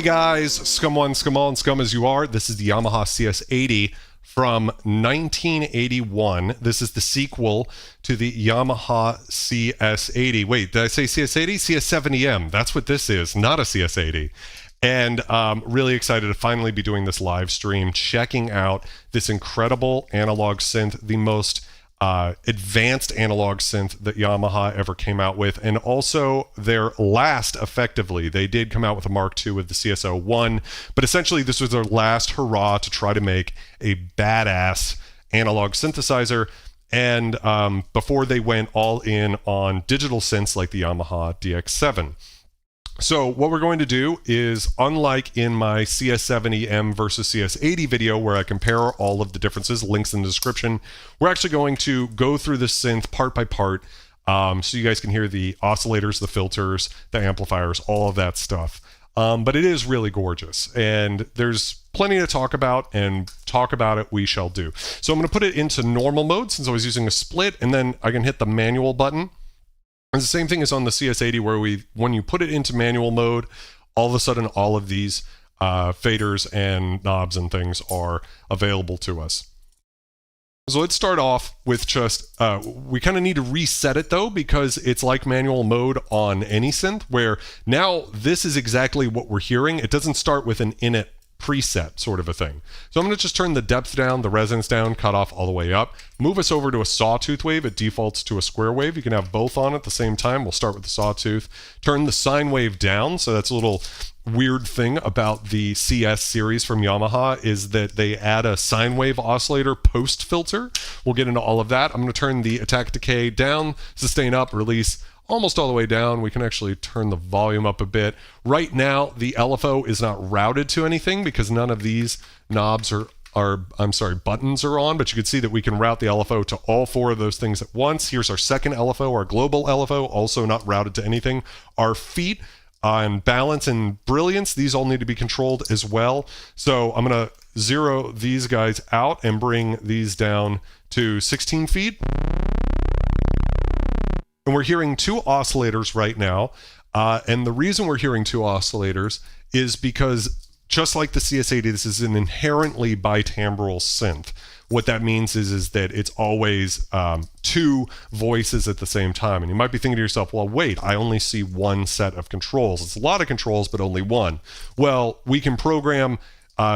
guys, Scum 1, Scum All, and Scum as you are. This is the Yamaha CS-80 from 1981. This is the sequel to the Yamaha CS-80. Wait, did I say CS-80? CS70M. That's what this is, not a CS-80. And really excited to finally be doing this live stream, checking out this incredible analog synth, the most advanced analog synth that Yamaha ever came out with, and also their last, effectively. They did come out with a Mark II with the CS01, but essentially this was their last hurrah to try to make a badass analog synthesizer, and before they went all in on digital synths like the Yamaha DX7. So what we're going to do is, unlike in my CS70M versus CS80 video where I compare all of the differences, links in the description, we're actually going to go through the synth part by part, so you guys can hear the oscillators, the filters, the amplifiers, all of that stuff. But it is really gorgeous, and there's plenty to talk about, and talk about it we shall do. So I'm going to put it into normal mode since I was using a split, and then I can hit the manual button. And the same thing is on the CS80 where when you put it into manual mode, all of a sudden all of these faders and knobs and things are available to us. So let's start off with just, we kind of need to reset it though, because it's like manual mode on any synth, where now this is exactly what we're hearing. It doesn't start with an init preset sort of a thing. So I'm going to just turn the depth down, the resonance down, cut off all the way up, move us over to a sawtooth wave. It defaults to a square wave. You can have both on at the same time. We'll start with the sawtooth. Turn the sine wave down. So that's a little weird thing about the CS series from Yamaha, is that they add a sine wave oscillator post filter. We'll get into all of that. I'm going to turn the attack decay down, sustain up, release almost all the way down. We can actually turn the volume up a bit. Right now, the LFO is not routed to anything because none of these knobs buttons are on, but you can see that we can route the LFO to all four of those things at once. Here's our second LFO, our global LFO, also not routed to anything. Our feet and balance and brilliance, these all need to be controlled as well. So I'm going to zero these guys out and bring these down to 16 feet. And we're hearing two oscillators right now. And the reason we're hearing two oscillators is because, just like the CS80, this is an inherently bitimbral synth. What that means is that it's always two voices at the same time. And you might be thinking to yourself, well, wait, I only see one set of controls. It's a lot of controls, but only one. Well, we can program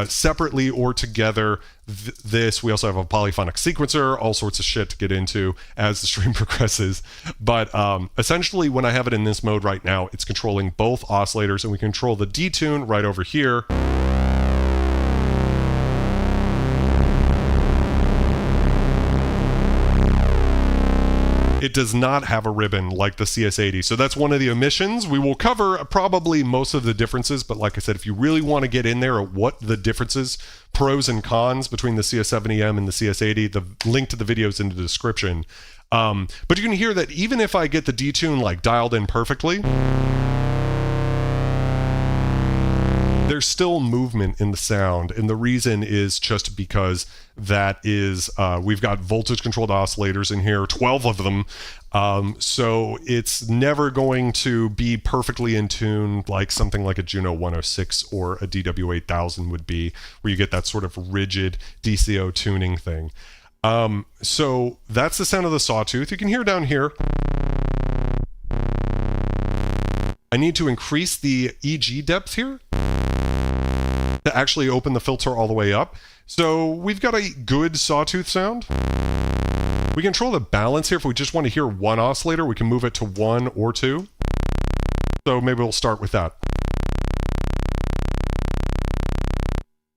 separately or together this. We also have a polyphonic sequencer, all sorts of shit to get into as the stream progresses. But essentially, when I have it in this mode right now, it's controlling both oscillators, and we control the detune right over here. It does not have a ribbon like the CS80. So that's one of the omissions. We will cover probably most of the differences, but like I said, if you really want to get in there at what the differences, pros and cons between the CS70M and the CS80, the link to the video is in the description. But you can hear that even if I get the detune like dialed in perfectly, there's still movement in the sound, and the reason is just because that is, we've got voltage controlled oscillators in here, 12 of them, so it's never going to be perfectly in tune like something like a Juno 106 or a DW8000 would be, where you get that sort of rigid DCO tuning thing. So that's the sound of the sawtooth. You can hear down here. I need to increase the EG depth here to actually open the filter all the way up. So we've got a good sawtooth sound. We control the balance here. If we just want to hear one oscillator, we can move it to 1 or 2. So maybe we'll start with that.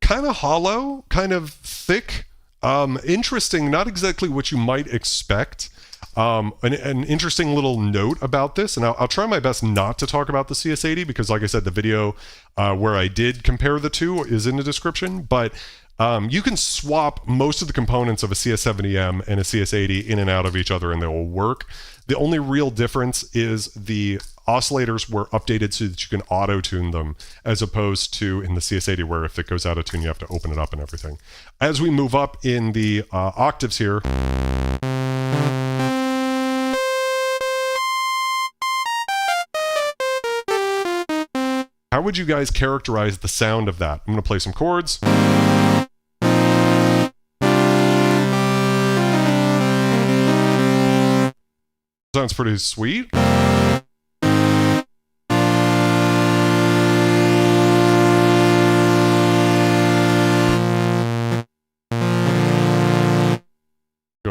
Kind of hollow, kind of thick, interesting, not exactly what you might expect. An interesting little note about this, and I'll try my best not to talk about the CS80 because, like I said, the video where I did compare the two is in the description, but you can swap most of the components of a CS70M and a CS80 in and out of each other and they will work. The only real difference is the oscillators were updated so that you can auto-tune them, as opposed to in the CS80 where if it goes out of tune you have to open it up and everything. As we move up in the octaves here, how would you guys characterize the sound of that? I'm going to play some chords. Sounds pretty sweet. Go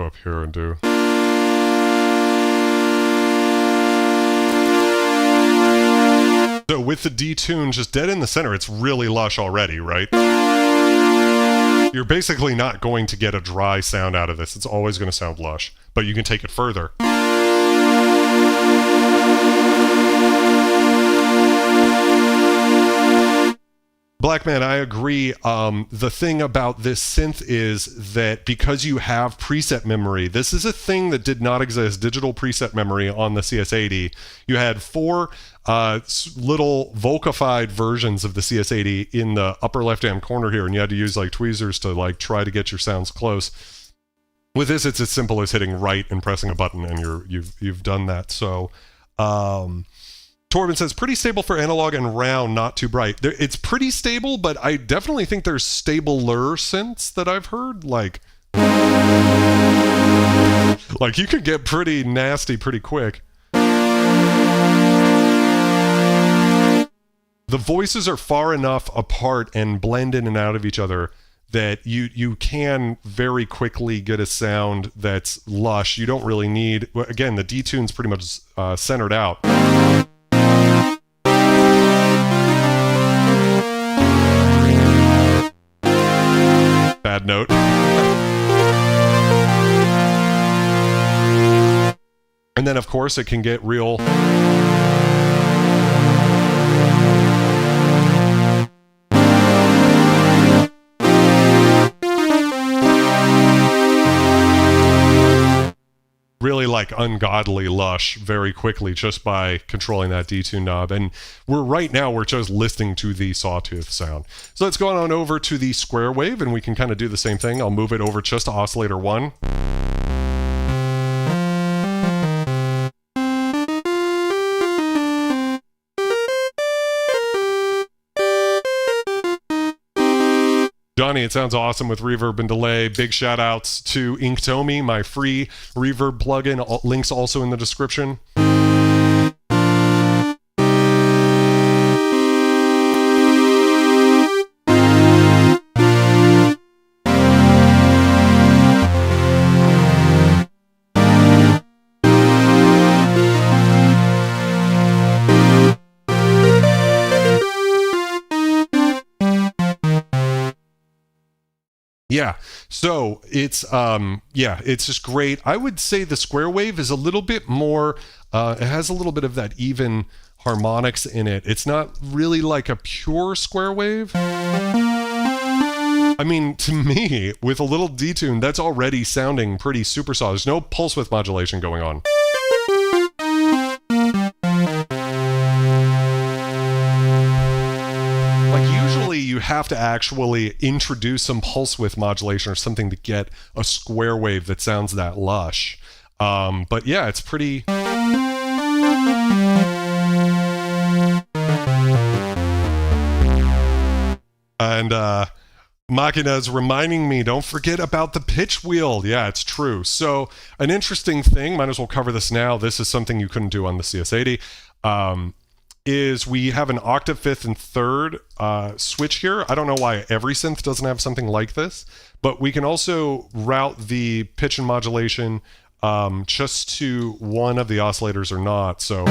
up here and do. So with the detune just dead in the center, it's really lush already, right? You're basically not going to get a dry sound out of this. It's always going to sound lush, but you can take it further. Blackman, I agree. The thing about this synth is that because you have preset memory, this is a thing that did not exist, digital preset memory on the CS-80. You had 4 little Volkified versions of the CS-80 in the upper left-hand corner here, and you had to use like tweezers to like try to get your sounds close. With this, it's as simple as hitting right and pressing a button, and you've done that. So, Torben says, pretty stable for analog and round, not too bright. It's pretty stable, but I definitely think there's stabler synths that I've heard. Like you could get pretty nasty pretty quick. The voices are far enough apart and blend in and out of each other that you can very quickly get a sound that's lush. You don't really need, again, the detune's pretty much centered out. Bad note. And then, of course, it can get real. Really like ungodly lush very quickly just by controlling that detune knob. And we're just listening to the sawtooth sound. So let's go on over to the square wave and we can kind of do the same thing. I'll move it over just to oscillator 1. Johnny, it sounds awesome with reverb and delay. Big shout outs to Inktomi, my free reverb plugin. Links also in the description. Yeah, so it's it's just great. I would say the square wave is a little bit more, it has a little bit of that even harmonics in it. It's not really like a pure square wave. I mean, to me, with a little detune, that's already sounding pretty super saw. There's no pulse width modulation going on. You have to actually introduce some pulse width modulation or something to get a square wave that sounds that lush. But yeah, it's pretty... And Machina's reminding me, don't forget about the pitch wheel. Yeah, it's true. So an interesting thing, might as well cover this now. This is something you couldn't do on the CS-80. Is we have an octave, fifth, and third switch here. I don't know why every synth doesn't have something like this, but we can also route the pitch and modulation just to one of the oscillators or not. So...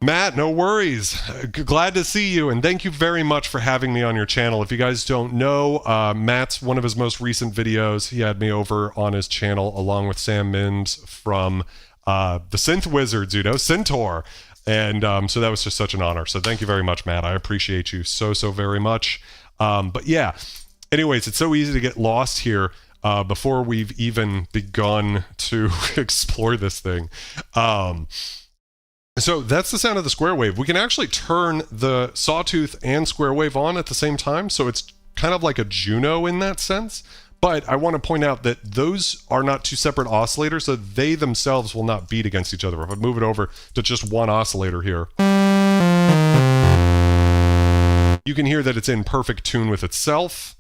Matt, no worries. Glad to see you, and thank you very much for having me on your channel. If you guys don't know, Matt's one of his most recent videos. He had me over on his channel along with Sam Mims from the Synth Wizards, Centaur. And so that was just such an honor. So thank you very much, Matt. I appreciate you so very much. But yeah, anyways, it's so easy to get lost here before we've even begun to explore this thing. So that's the sound of the square wave. We can actually turn the sawtooth and square wave on at the same time, so it's kind of like a Juno in that sense. But I want to point out that those are not two separate oscillators, so they themselves will not beat against each other. If I move it over to just one oscillator here, you can hear that it's in perfect tune with itself.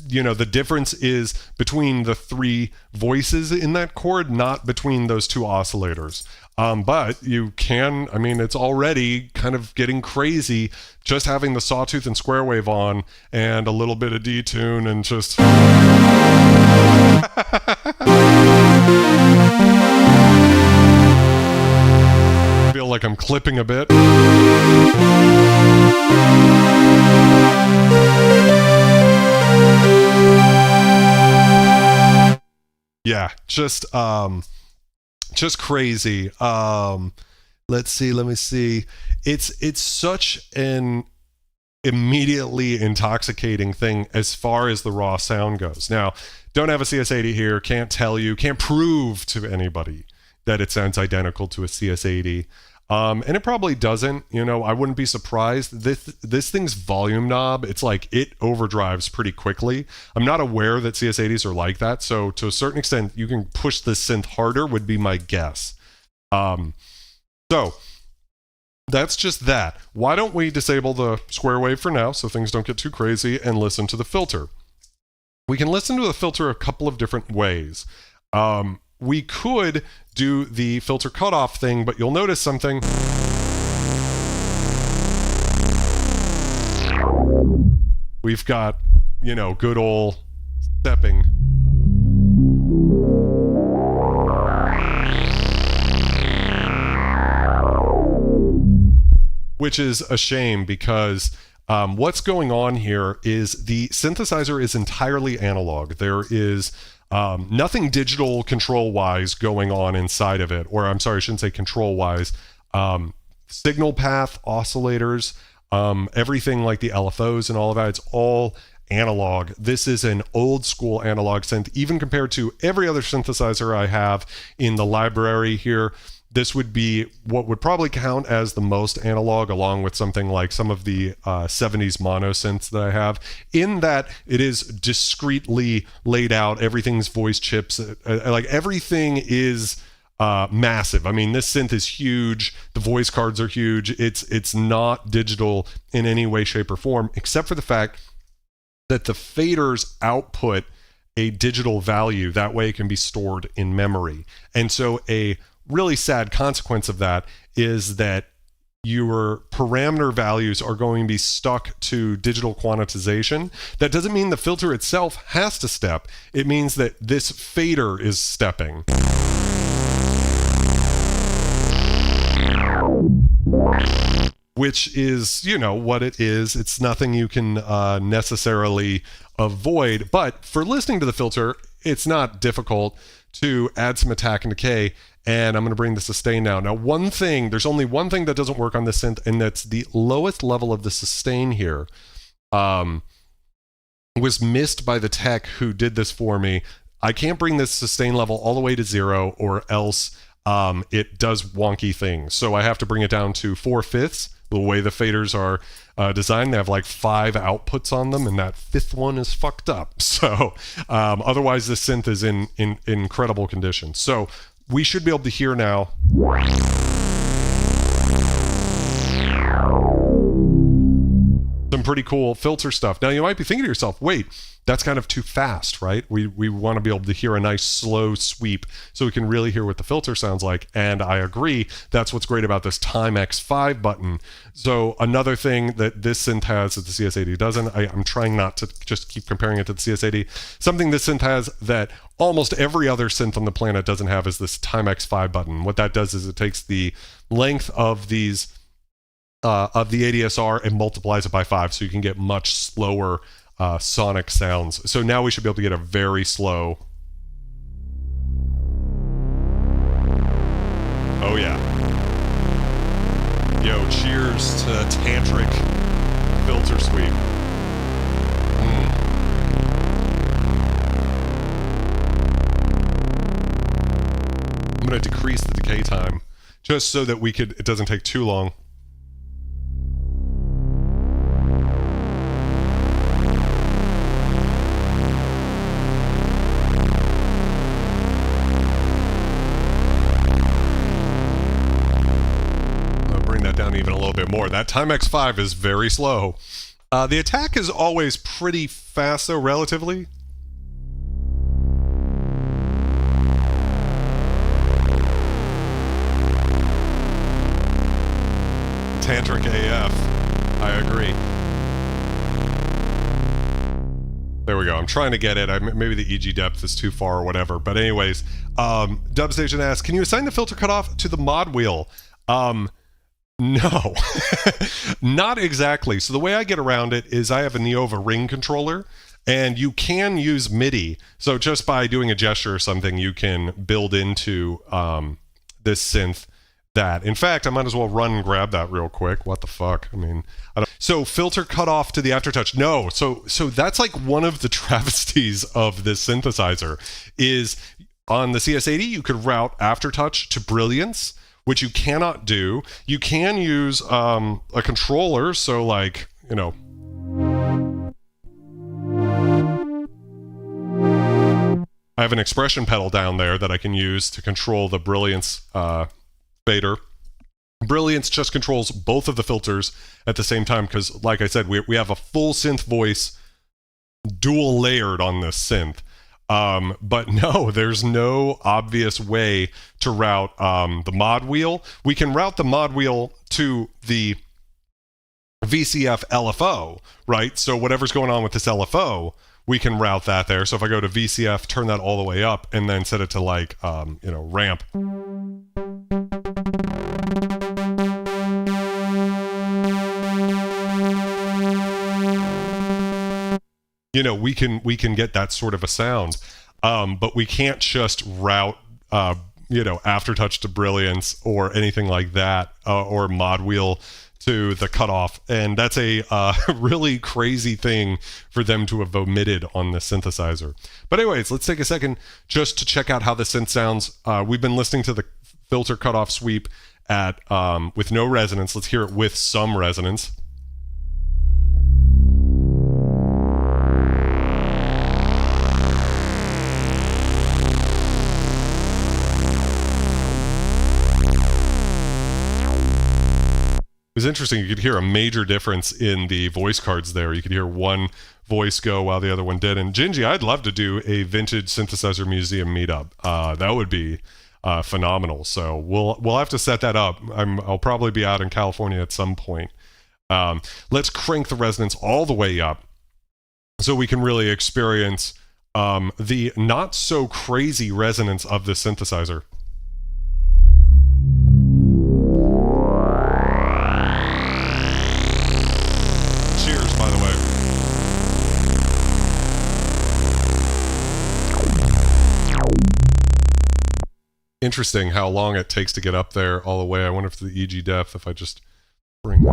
You know, the difference is between the three voices in that chord, not between those two oscillators. But you can, I mean, it's already kind of getting crazy just having the sawtooth and square wave on and a little bit of detune and just... I feel like I'm clipping a bit. Yeah, just crazy. Let's see, let me see. It's such an immediately intoxicating thing as far as the raw sound goes. Now, don't have a CS-80 here, can't tell you, can't prove to anybody that it sounds identical to a CS-80. And it probably doesn't, you know, I wouldn't be surprised. This thing's volume knob, it's like it overdrives pretty quickly. I'm not aware that CS80s are like that, so to a certain extent, you can push this synth harder would be my guess. So that's just that. Why don't we disable the square wave for now so things don't get too crazy and listen to the filter? We can listen to the filter a couple of different ways. We could do the filter cutoff thing, but you'll notice something. We've got, you know, good old stepping. Which is a shame because what's going on here is the synthesizer is entirely analog. There is nothing digital control-wise going on inside of it, or I'm sorry, I shouldn't say control-wise. Signal path, oscillators, everything like the LFOs and all of that, it's all analog. This is an old school analog synth, even compared to every other synthesizer I have in the library here. This would be what would probably count as the most analog, along with something like some of the 70s mono synths that I have, in that it is discreetly laid out. Everything's voice chips, like everything is massive. I mean, this synth is huge. The voice cards are huge. It's not digital in any way, shape, or form, except for the fact that the faders output a digital value. That way it can be stored in memory. And so a really sad consequence of that is that your parameter values are going to be stuck to digital quantization. That doesn't mean the filter itself has to step. It means that this fader is stepping. Which is, you know, what it is. It's nothing you can necessarily avoid. But for listening to the filter, it's not difficult to add some attack and decay. And I'm going to bring the sustain now. Now, there's only one thing that doesn't work on this synth, and that's the lowest level of the sustain here was missed by the tech who did this for me. I can't bring this sustain level all the way to 0, or else it does wonky things. So I have to bring it down to 4/5. The way the faders are designed, they have like 5 outputs on them, and that 5th one is fucked up. So otherwise, this synth is in incredible condition. So we should be able to hear now. Some pretty cool filter stuff. Now you might be thinking to yourself, wait, that's kind of too fast, right? We want to be able to hear a nice slow sweep so we can really hear what the filter sounds like. And I agree, that's what's great about this time X5 button. So another thing that this synth has that the CS80 doesn't, I'm trying not to just keep comparing it to the CS80. Something this synth has that almost every other synth on the planet doesn't have is this time X5 button. What that does is it takes the length of these of the ADSR and multiplies it by 5, so you can get much slower sonic sounds. So now we should be able to get a very slow. Oh yeah. Yo, cheers to tantric filter sweep. I'm going to decrease the decay time just so that it doesn't take too long. more. That Timex 5 is very slow. The attack is always pretty fast, though, relatively. Tantric AF. I agree. There we go. I'm trying to get it. Maybe the EG depth is too far or whatever. But anyways, Dubstation asks, can you assign the filter cutoff to the mod wheel? No. Not exactly. So the way I get around it is I have a Neova ring controller, and you can use MIDI. So just by doing a gesture or something, you can build into this synth that. In fact, I might as well run and grab that real quick. What the fuck? I mean, I don't. So filter cutoff to the aftertouch. No. So that's like one of the travesties of this synthesizer is on the CS-80, you could route aftertouch to brilliance, which you cannot do. You can use a controller. So like, you know, I have an expression pedal down there that I can use to control the brilliance fader. Brilliance just controls both of the filters at the same time because, like I said, we have a full synth voice dual layered on this synth. But no, there's no obvious way to route the mod wheel. We can route the mod wheel to the VCF LFO, right? So whatever's going on with this LFO, we can route that there. So if I go to VCF, turn that all the way up, and then set it to like, you know, ramp. You know, we can get that sort of a sound, but we can't just route, you know, aftertouch to brilliance or anything like that, or mod wheel to the cutoff. And that's a really crazy thing for them to have omitted on the synthesizer. But anyways, let's take a second just to check out how the synth sounds. We've been listening to the filter cutoff sweep at with no resonance. Let's hear it with some resonance. It was interesting. You could hear a major difference in the voice cards there. You could hear one voice go while the other one did. And Gingy, I'd love to do a vintage synthesizer museum meetup. That would be phenomenal. So we'll have to set that up. I'll probably be out in California at some point. Let's crank the resonance all the way up so we can really experience the not so crazy resonance of the synthesizer. Interesting how long it takes to get up there all the way. I wonder if the EG depth, if I just bring...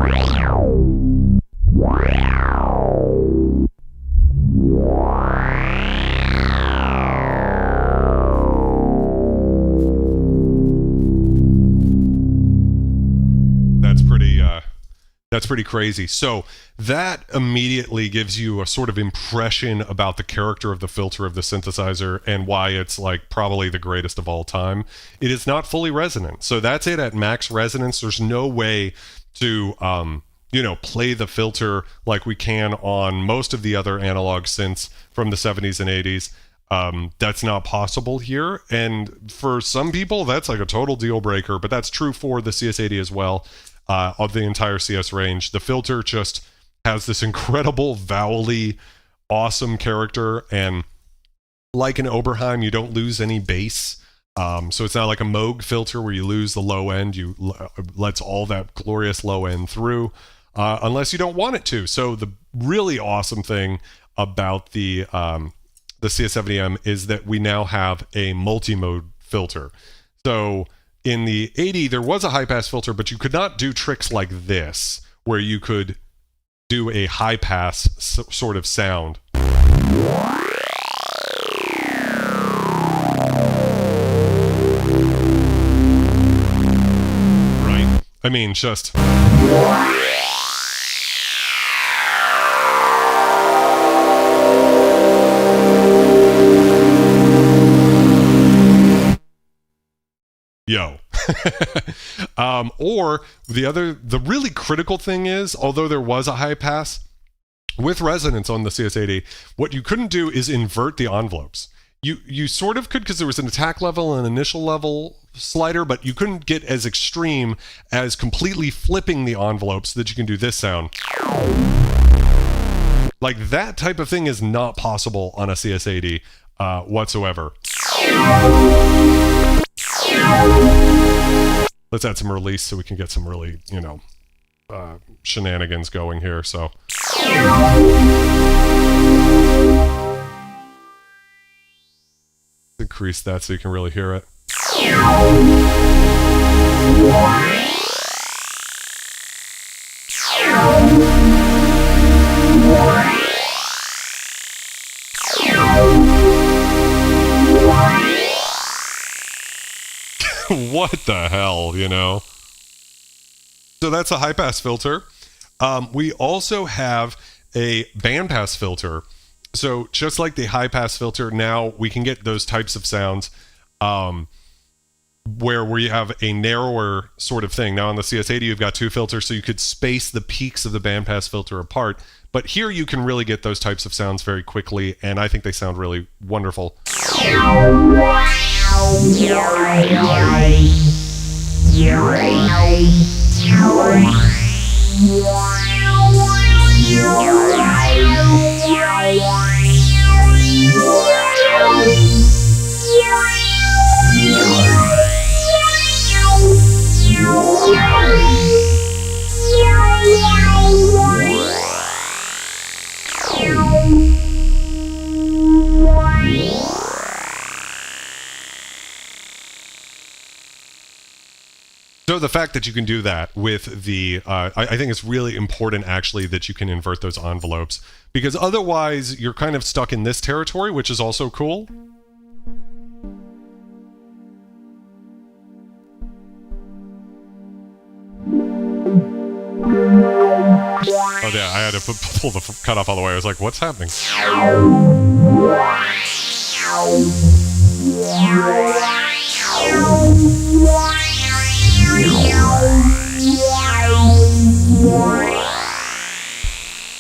That's pretty crazy. So that immediately gives you a sort of impression about the character of the filter of the synthesizer and why it's like probably the greatest of all time. It is not fully resonant. So that's it at max resonance. There's no way to, you know, play the filter like we can on most of the other analog synths from the 70s and 80s. That's not possible here. And for some people, that's like a total deal breaker, but that's true for the CS80 as well. Of the entire CS range. The filter just has this incredible vowel-y, awesome character, and like an Oberheim, you don't lose any bass. So it's not like a Moog filter where you lose the low end. You lets all that glorious low end through, unless you don't want it to. So the really awesome thing about the CS70M is that we now have a multi-mode filter. So in the 80, there was a high-pass filter, but you could not do tricks like this, where you could do a high-pass sort of sound. Right? I mean, just... Yo. Or the really critical thing is, although there was a high pass with resonance on the CS80, what you couldn't do is invert the envelopes. You sort of could, because there was an attack level and an initial level slider, but you couldn't get as extreme as completely flipping the envelope so that you can do this sound. Like, that type of thing is not possible on a CS80 whatsoever. Let's add some release so we can get some really, shenanigans going here, so. Increase that so you can really hear it. What the hell, So that's a high pass filter. We also have a bandpass filter. So just like the high pass filter, now we can get those types of sounds where we have a narrower sort of thing. Now on the CS80, you've got two filters, so you could space the peaks of the bandpass filter apart. But here you can really get those types of sounds very quickly, and I think they sound really wonderful. So the fact that you can do that with the, I think it's really important actually that you can invert those envelopes, because otherwise you're kind of stuck in this territory, which is also cool. Oh yeah, I had to pull the cutoff all the way. I was like, what's happening?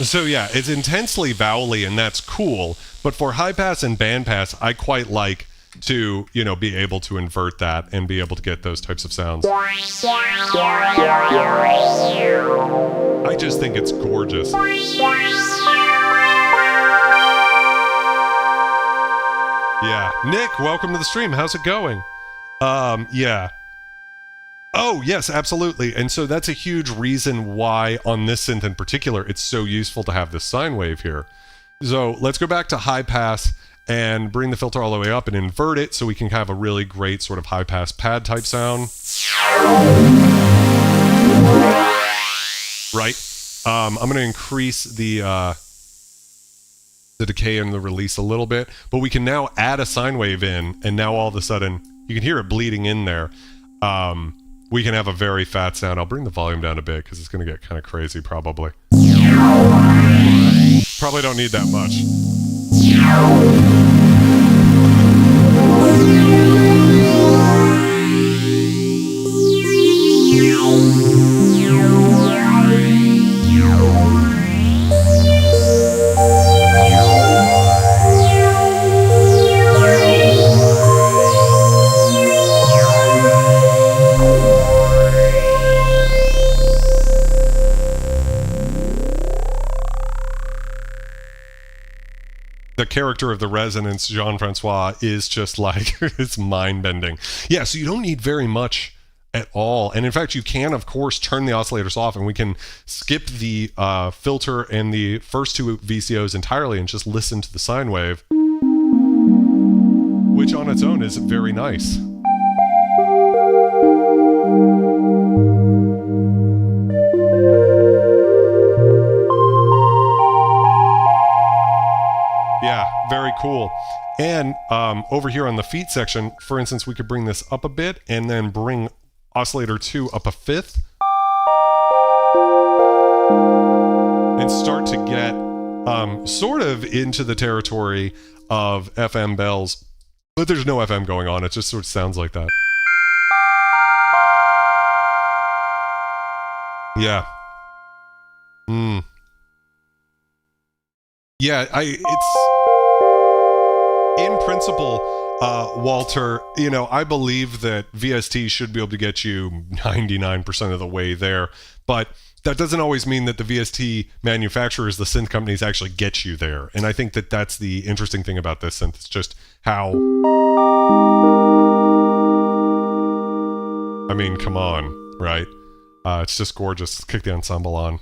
So yeah, it's intensely vowely, and that's cool. But for high pass and band pass, I quite like to, be able to invert that and be able to get those types of sounds. I just think it's gorgeous. Yeah, Nick, welcome to the stream. How's it going? Yeah. Oh, yes, absolutely. And so that's a huge reason why on this synth in particular, it's so useful to have this sine wave here. So let's go back to high pass and bring the filter all the way up and invert it so we can have a really great sort of high pass pad type sound. Right. I'm going to increase the decay and the release a little bit, but we can now add a sine wave in, and now all of a sudden you can hear it bleeding in there. We can have a very fat sound. I'll bring the volume down a bit because it's going to get kind of crazy probably. Probably don't need that much. The character of the resonance, Jean-Francois, is just like, it's mind-bending. Yeah, so you don't need very much at all. And in fact, you can, of course, turn the oscillators off, and we can skip the filter and the first two VCOs entirely and just listen to the sine wave, which on its own is very nice. Yeah, very cool. And over here on the feet section, for instance, we could bring this up a bit and then bring oscillator 2 up a fifth. And start to get sort of into the territory of FM bells. But there's no FM going on, it just sort of sounds like that. Yeah. Mm. Yeah, it's in principle, Walter, you know, I believe that VST should be able to get you 99% of the way there, but that doesn't always mean that the VST manufacturers, the synth companies, actually get you there. And I think that that's the interesting thing about this synth. It's just how... I mean, come on, right? It's just gorgeous. Let's kick the ensemble on.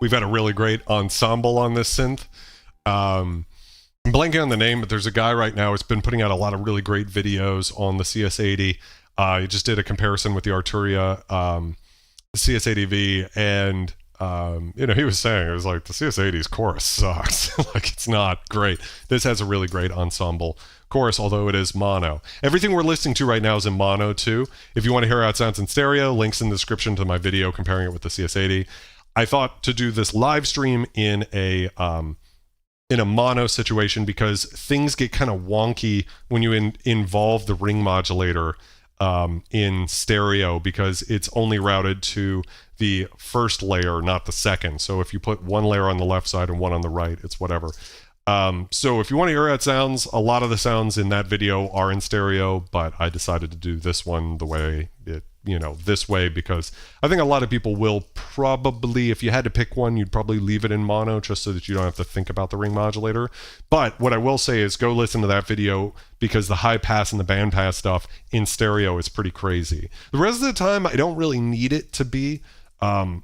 We've had a really great ensemble on this synth. I'm blanking on the name, but there's a guy right now who's been putting out a lot of really great videos on the CS80. He just did a comparison with the Arturia CS80V, and you know, he was saying, it was like, the CS80's chorus sucks. Like, it's not great. This has a really great ensemble chorus, although it is mono. Everything we're listening to right now is in mono too. If you want to hear how it sounds in stereo, links in the description to my video comparing it with the CS80. I thought to do this live stream in a mono situation because things get kind of wonky when you involve the ring modulator in stereo, because it's only routed to the first layer, not the second. So if you put one layer on the left side and one on the right, it's whatever. So if you want to hear how it sounds, a lot of the sounds in that video are in stereo, but I decided to do this one the way it, you know, this way, because I think a lot of people will probably, if you had to pick one, you'd probably leave it in mono just so that you don't have to think about the ring modulator. But what I will say is go listen to that video, because the high pass and the band pass stuff in stereo is pretty crazy. The rest of the time, I don't really need it to be. I'm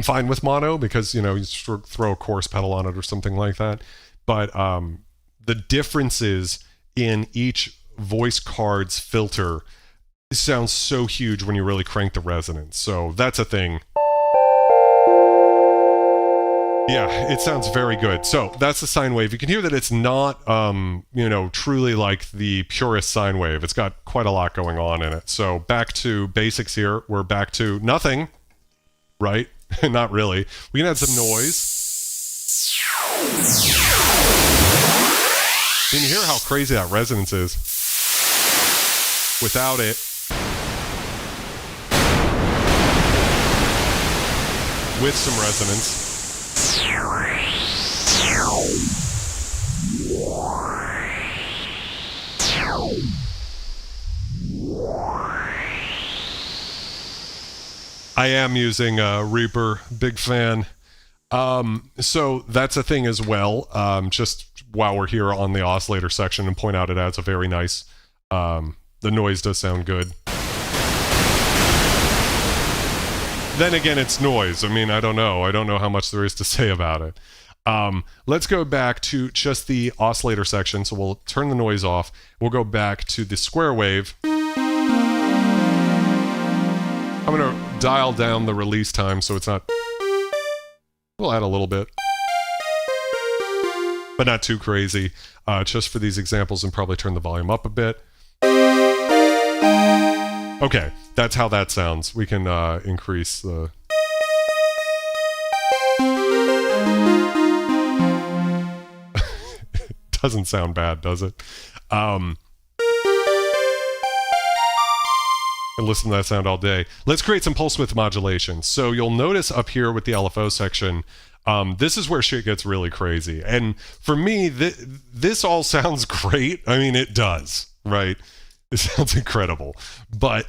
fine with mono because, you know, you just throw a chorus pedal on it or something like that. But the differences in each voice card's filter sounds so huge when you really crank the resonance. So that's a thing. Yeah, it sounds very good. So that's the sine wave. You can hear that it's not, you know, truly like the purest sine wave. It's got quite a lot going on in it. So back to basics here. We're back to nothing, right? Not really. We can add some noise. Can you hear how crazy that resonance is? Without it. With some resonance. I am using Reaper, big fan. So that's a thing as well. Just while we're here on the oscillator section, and point out it adds a very nice, the noise does sound good. Then again, it's noise. I mean, I don't know how much there is to say about it. Let's go back to just the oscillator section. So we'll turn the noise off. We'll go back to the square wave. I'm going to dial down the release time so it's not... We'll add a little bit, but not too crazy, just for these examples, and probably turn the volume up a bit. Okay, that's how that sounds. We can increase the... Doesn't sound bad, does it? And listen to that sound all day. Let's create some pulse width modulation. So you'll notice up here with the LFO section, this is where shit gets really crazy. And for me, this all sounds great. I mean, it does, right? It sounds incredible. But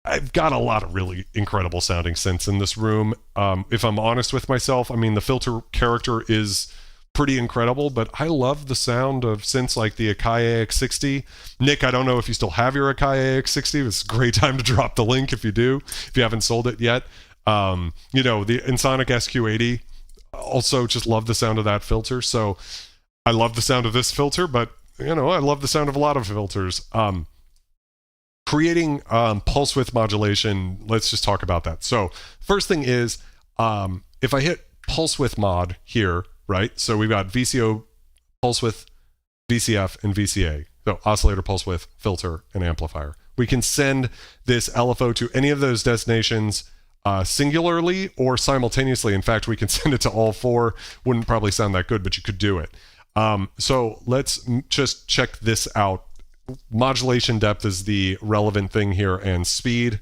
I've got a lot of really incredible sounding synths in this room. If I'm honest with myself, I mean, the filter character is pretty incredible, but I love the sound of synths like the Akai AX60. Nick, I don't know if you still have your Akai AX60. It's a great time to drop the link if you do, if you haven't sold it yet. You know, the Ensoniq SQ80, also just love the sound of that filter. So I love the sound of this filter, but, you know, I love the sound of a lot of filters. Creating pulse width modulation, let's just talk about that. So first thing is, if I hit pulse width mod here, right? So we've got VCO, pulse width, VCF, and VCA. So oscillator, pulse width, filter, and amplifier. We can send this LFO to any of those destinations singularly or simultaneously. In fact, we can send it to all four. Wouldn't probably sound that good, but you could do it. So let's just check this out. Modulation depth is the relevant thing here, and speed.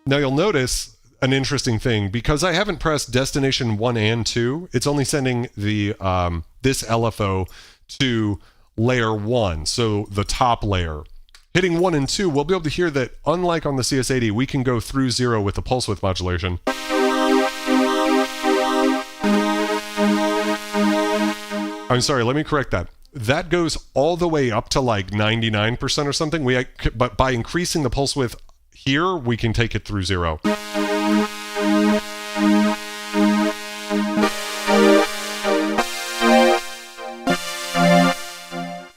Now you'll notice an interesting thing. Because I haven't pressed destination 1 and 2, it's only sending the this LFO to layer 1, so the top layer. Hitting 1 and 2, we'll be able to hear that, unlike on the CS80, we can go through 0 with the pulse width modulation. I'm sorry, let me correct that. That goes all the way up to like 99% or something. But by increasing the pulse width here, we can take it through 0.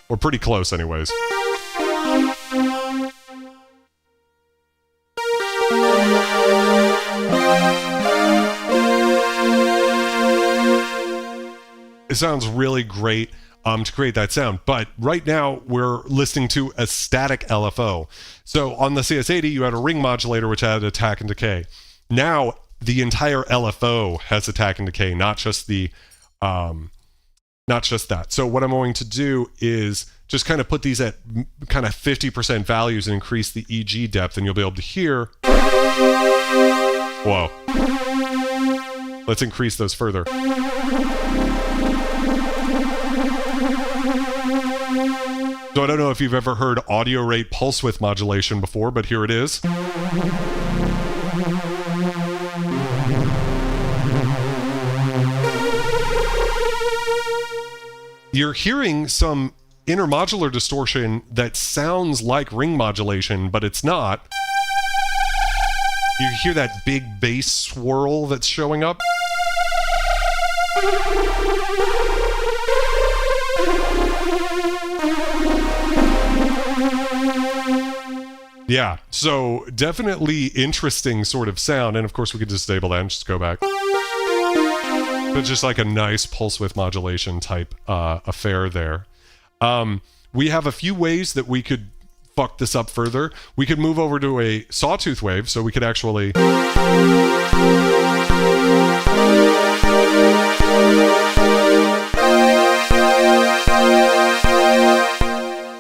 We're pretty close anyways. It sounds really great to create that sound, but right now we're listening to a static LFO. So on the CS80, you had a ring modulator which had attack and decay. Now the entire LFO has attack and decay, not just that. So what I'm going to do is just kind of put these at kind of 50% values and increase the EG depth, and you'll be able to hear. Whoa. Let's increase those further. So I don't know if you've ever heard audio rate pulse width modulation before, but here it is. You're hearing some intermodular distortion that sounds like ring modulation, but it's not. You hear that big bass swirl that's showing up. Yeah, so definitely interesting sort of sound, and of course we could disable that and just go back. But just like a nice pulse width modulation type affair there. We have a few ways that we could fuck this up further. We could move over to a sawtooth wave, so we could actually...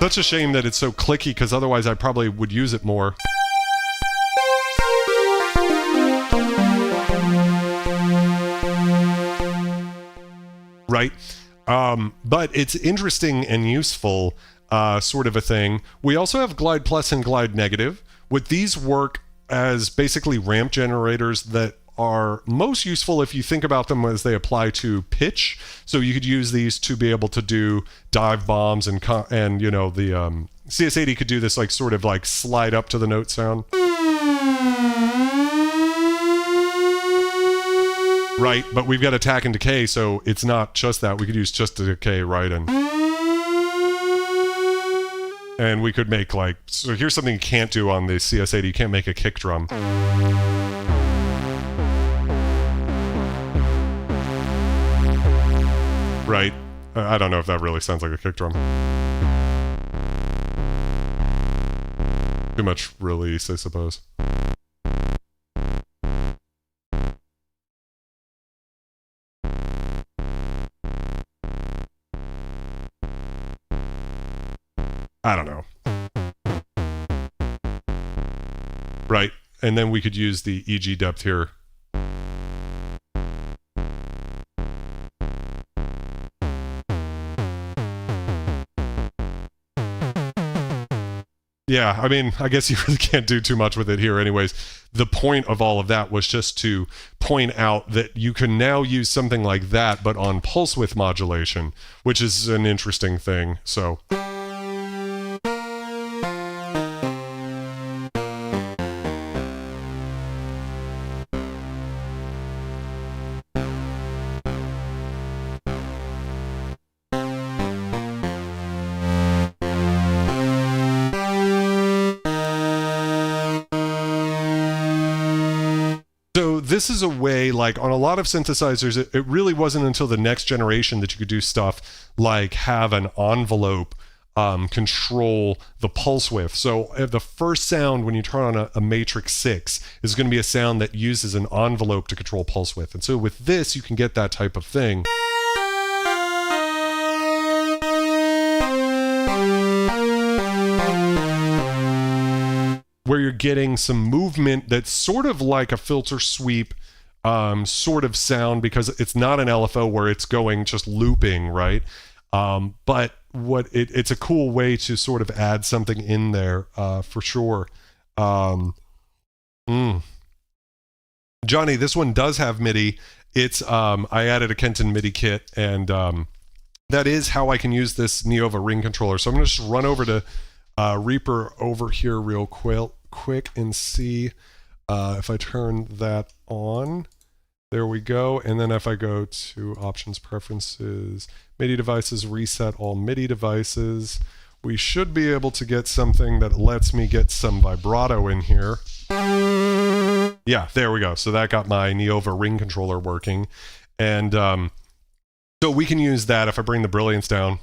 Such a shame that it's so clicky, because otherwise I probably would use it more. Right? But it's interesting and useful sort of a thing. We also have Glide Plus and Glide Negative. With these work as basically ramp generators that are most useful if you think about them as they apply to pitch. So you could use these to be able to do dive bombs and you know, the CS80 could do this like sort of like slide up to the note sound. Right, but we've got attack and decay, so it's not just that. We could use just the decay, right? And we could make like, so here's something you can't do on the CS80. You can't make a kick drum. Right? I don't know if that really sounds like a kick drum. Too much release, I suppose. I don't know. Right, and then we could use the EG depth here. Yeah, I mean, I guess you really can't do too much with it here anyways. The point of all of that was just to point out that you can now use something like that, but on pulse width modulation, which is an interesting thing, so... This is a way, like on a lot of synthesizers, it really wasn't until the next generation that you could do stuff like have an envelope control the pulse width. So the first sound when you turn on a matrix 6 is going to be a sound that uses an envelope to control pulse width. And so with this, you can get that type of thing. Where you're getting some movement that's sort of like a filter sweep sort of sound, because it's not an LFO where it's going just looping, right? But it's a cool way to sort of add something in there for sure. Johnny, this one does have MIDI. It's I added a Kenton MIDI kit, and that is how I can use this Neova ring controller. So I'm going to just run over to Reaper over here real quick and see if I turn that on. There we go. And then if I go to options, preferences, MIDI devices, reset all MIDI devices, we should be able to get something that lets me get some vibrato in here. Yeah, there we go. So that got my Neova ring controller working. And so we can use that if I bring the brilliance down.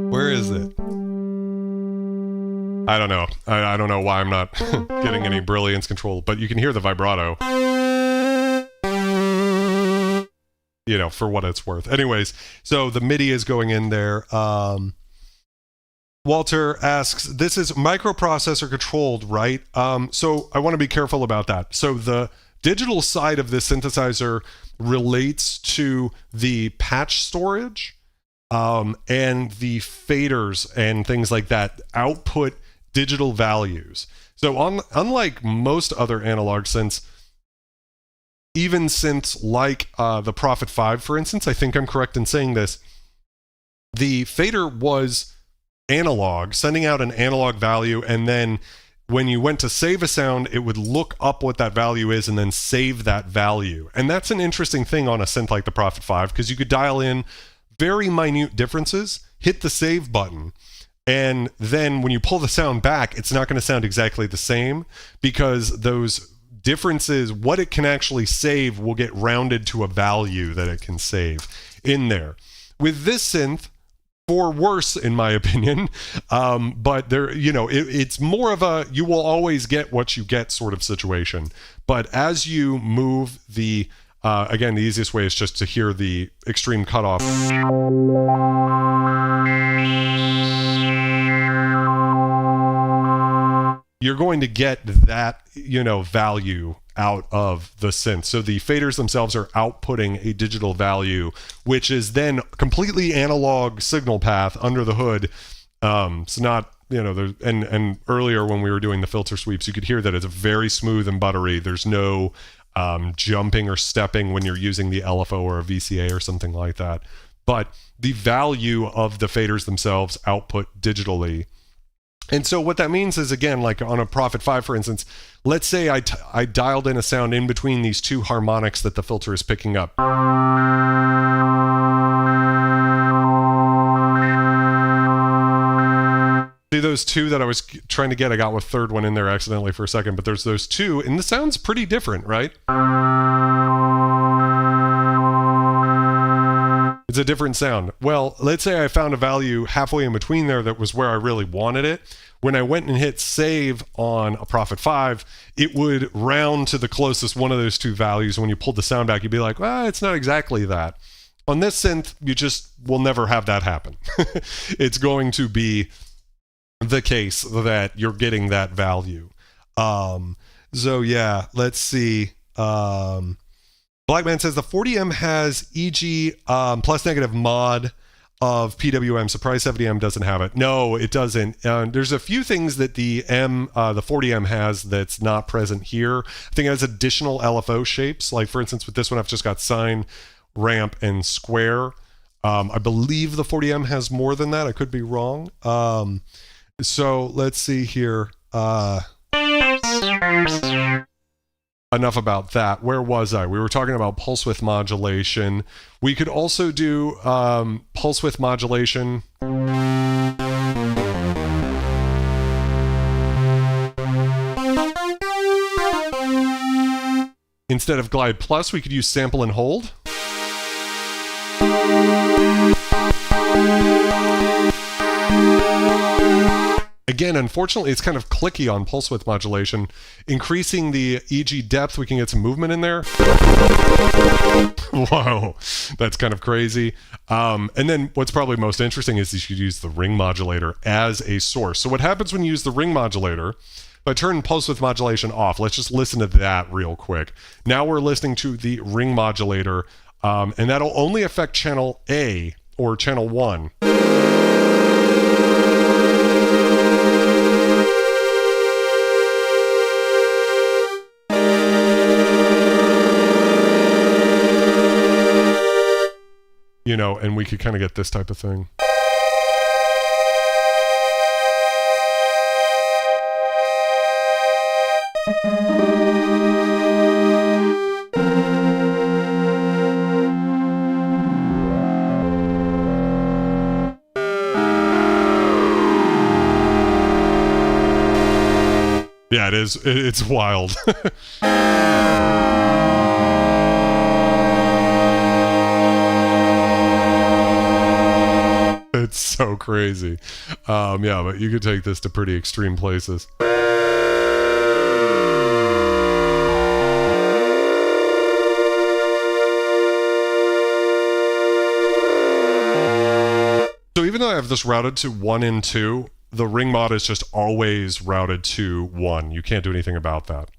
Where is it? I don't know. I don't know why I'm not getting any brilliance control, but you can hear the vibrato. You know, for what it's worth. Anyways, so the MIDI is going in there. Walter asks, this is microprocessor controlled, right? So I want to be careful about that. So the digital side of this synthesizer relates to the patch storage. And the faders and things like that output digital values. So unlike most other analog synths, even synths like the Prophet 5, for instance, I think I'm correct in saying this, the fader was analog, sending out an analog value, and then when you went to save a sound, it would look up what that value is and then save that value. And that's an interesting thing on a synth like the Prophet 5, because you could dial in very minute differences, hit the save button, and then when you pull the sound back, it's not going to sound exactly the same, because those differences, what it can actually save, will get rounded to a value that it can save in there. With this synth, for worse, in my opinion, but there, you know, it's more of a you will always get what you get sort of situation. But as you move the again, the easiest way is just to hear the extreme cutoff. You're going to get that, you know, value out of the synth. So the faders themselves are outputting a digital value, which is then completely analog signal path under the hood. It's not, you know, and earlier when we were doing the filter sweeps, you could hear that it's very smooth and buttery. There's no jumping or stepping when you're using the LFO or a VCA or something like that. But the value of the faders themselves output digitally. And so what that means is, again, like on a Prophet 5, for instance, let's say I dialed in a sound in between these two harmonics that the filter is picking up. See those two that I was trying to get? I got a third one in there accidentally for a second, but there's those two, and the sound's pretty different, right? It's a different sound. Well, let's say I found a value halfway in between there that was where I really wanted it. When I went and hit save on a Prophet 5, it would round to the closest one of those two values. When you pulled the sound back, you'd be like, well, it's not exactly that. On this synth, you just will never have that happen. It's going to be the case that you're getting that value. So yeah, let's see. Blackman says the 40M has EG plus negative mod of PWM. Surprise 70M doesn't have it. No, it doesn't. There's a few things that the 40M has that's not present here. I think it has additional LFO shapes. Like for instance, with this one, I've just got sine, ramp, and square. I believe the 40M has more than that. I could be wrong. So let's see here. Enough about that. Where was I? We were talking about pulse width modulation. We could also do pulse width modulation. Instead of glide plus, we could use sample and hold. Again, unfortunately, it's kind of clicky on pulse width modulation. Increasing the EG depth, we can get some movement in there. Whoa, that's kind of crazy. And then what's probably most interesting is you should use the ring modulator as a source. So what happens when you use the ring modulator, if I turn pulse width modulation off, let's just listen to that real quick. Now we're listening to the ring modulator, and that'll only affect channel A or channel 1. You know, and we could kind of get this type of thing. Yeah, it is. It's wild. It's so crazy. Yeah, but you could take this to pretty extreme places. So even though I have this routed to 1 and 2, the ring mod is just always routed to 1. You can't do anything about that.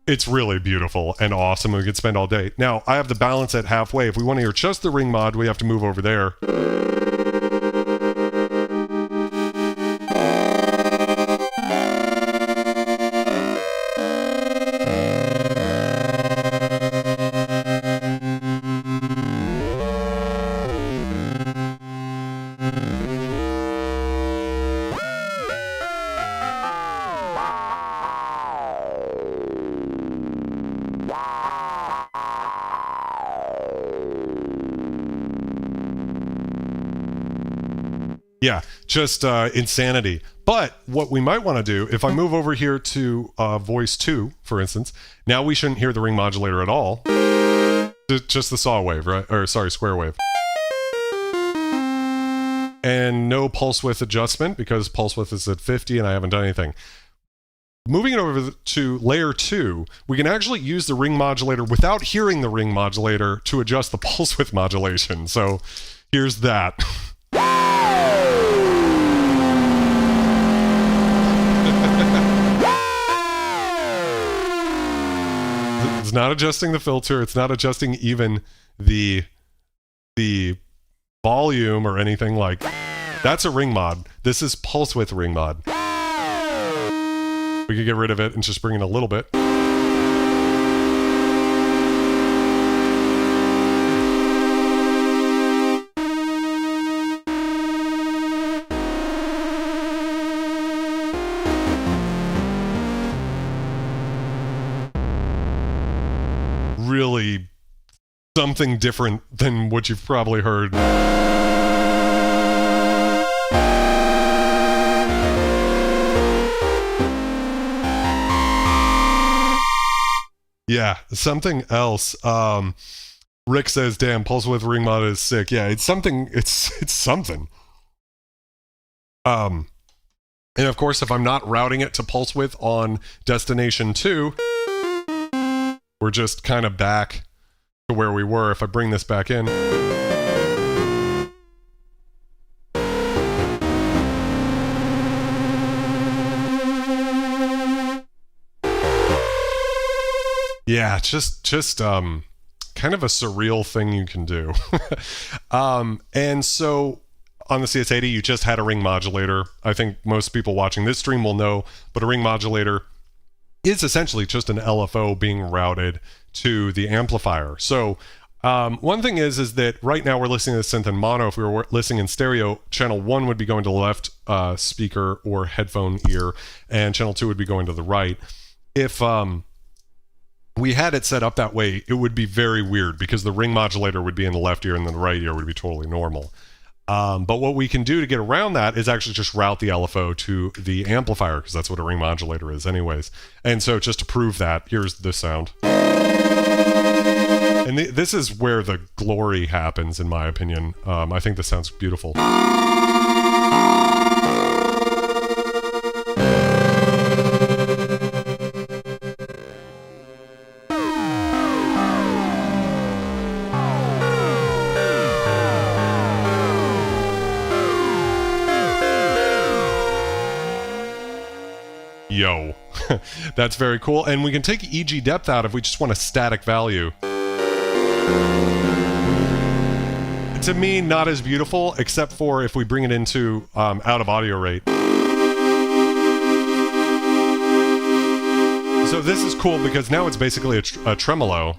It's really beautiful and awesome. We could spend all day. Now, I have the balance at halfway. If we want to hear just the ring mod, we have to move over there. Yeah, just insanity. But what we might want to do, if I move over here to voice 2, for instance, now we shouldn't hear the ring modulator at all. Just the saw wave, right? Or sorry, square wave. And no pulse width adjustment because pulse width is at 50 and I haven't done anything. Moving it over to layer 2, we can actually use the ring modulator without hearing the ring modulator to adjust the pulse width modulation. So here's that. It's not adjusting the filter. It's not adjusting even the volume or anything like. That's a ring mod. This is pulse width ring mod. We could get rid of it and just bring in a little bit. Really something different than what you've probably heard. Yeah, something else. Rick says, damn, pulse width ring mod is sick. Yeah, it's something. It's something. And of course, if I'm not routing it to pulse width on destination 2, we're just kind of back to where we were. If I bring this back in. Yeah, just kind of a surreal thing you can do. And so on the CS-80, you just had a ring modulator. I think most people watching this stream will know, but a ring modulator is essentially just an LFO being routed to the amplifier. So one thing is that right now we're listening to the synth in mono. If we were listening in stereo, channel 1 would be going to the left speaker or headphone ear, and channel 2 would be going to the right. If we had it set up that way, it would be very weird because the ring modulator would be in the left ear and then the right ear would be totally normal. But what we can do to get around that is actually just route the LFO to the amplifier, because that's what a ring modulator is anyways. And so just to prove that, here's the sound. And this is where the glory happens, in my opinion. I think this sounds beautiful. Yo, that's very cool. And we can take EG depth out if we just want a static value. To me, not as beautiful, except for if we bring it into out of audio rate. So this is cool because now it's basically a tremolo,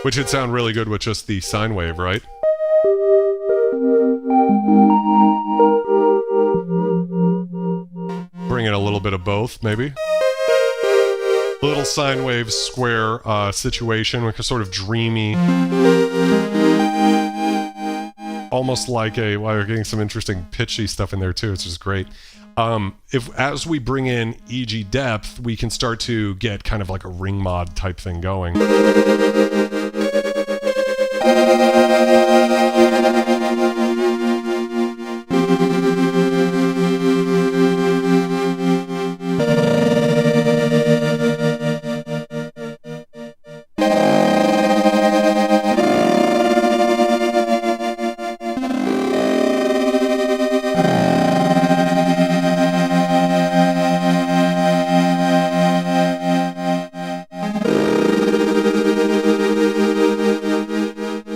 which would sound really good with just the sine wave, right? Bring in a little bit of both, maybe. Little sine wave square situation, like a sort of dreamy, almost like well, we're getting some interesting pitchy stuff in there too, which is great. As we bring in EG depth, we can start to get kind of like a ring mod type thing going.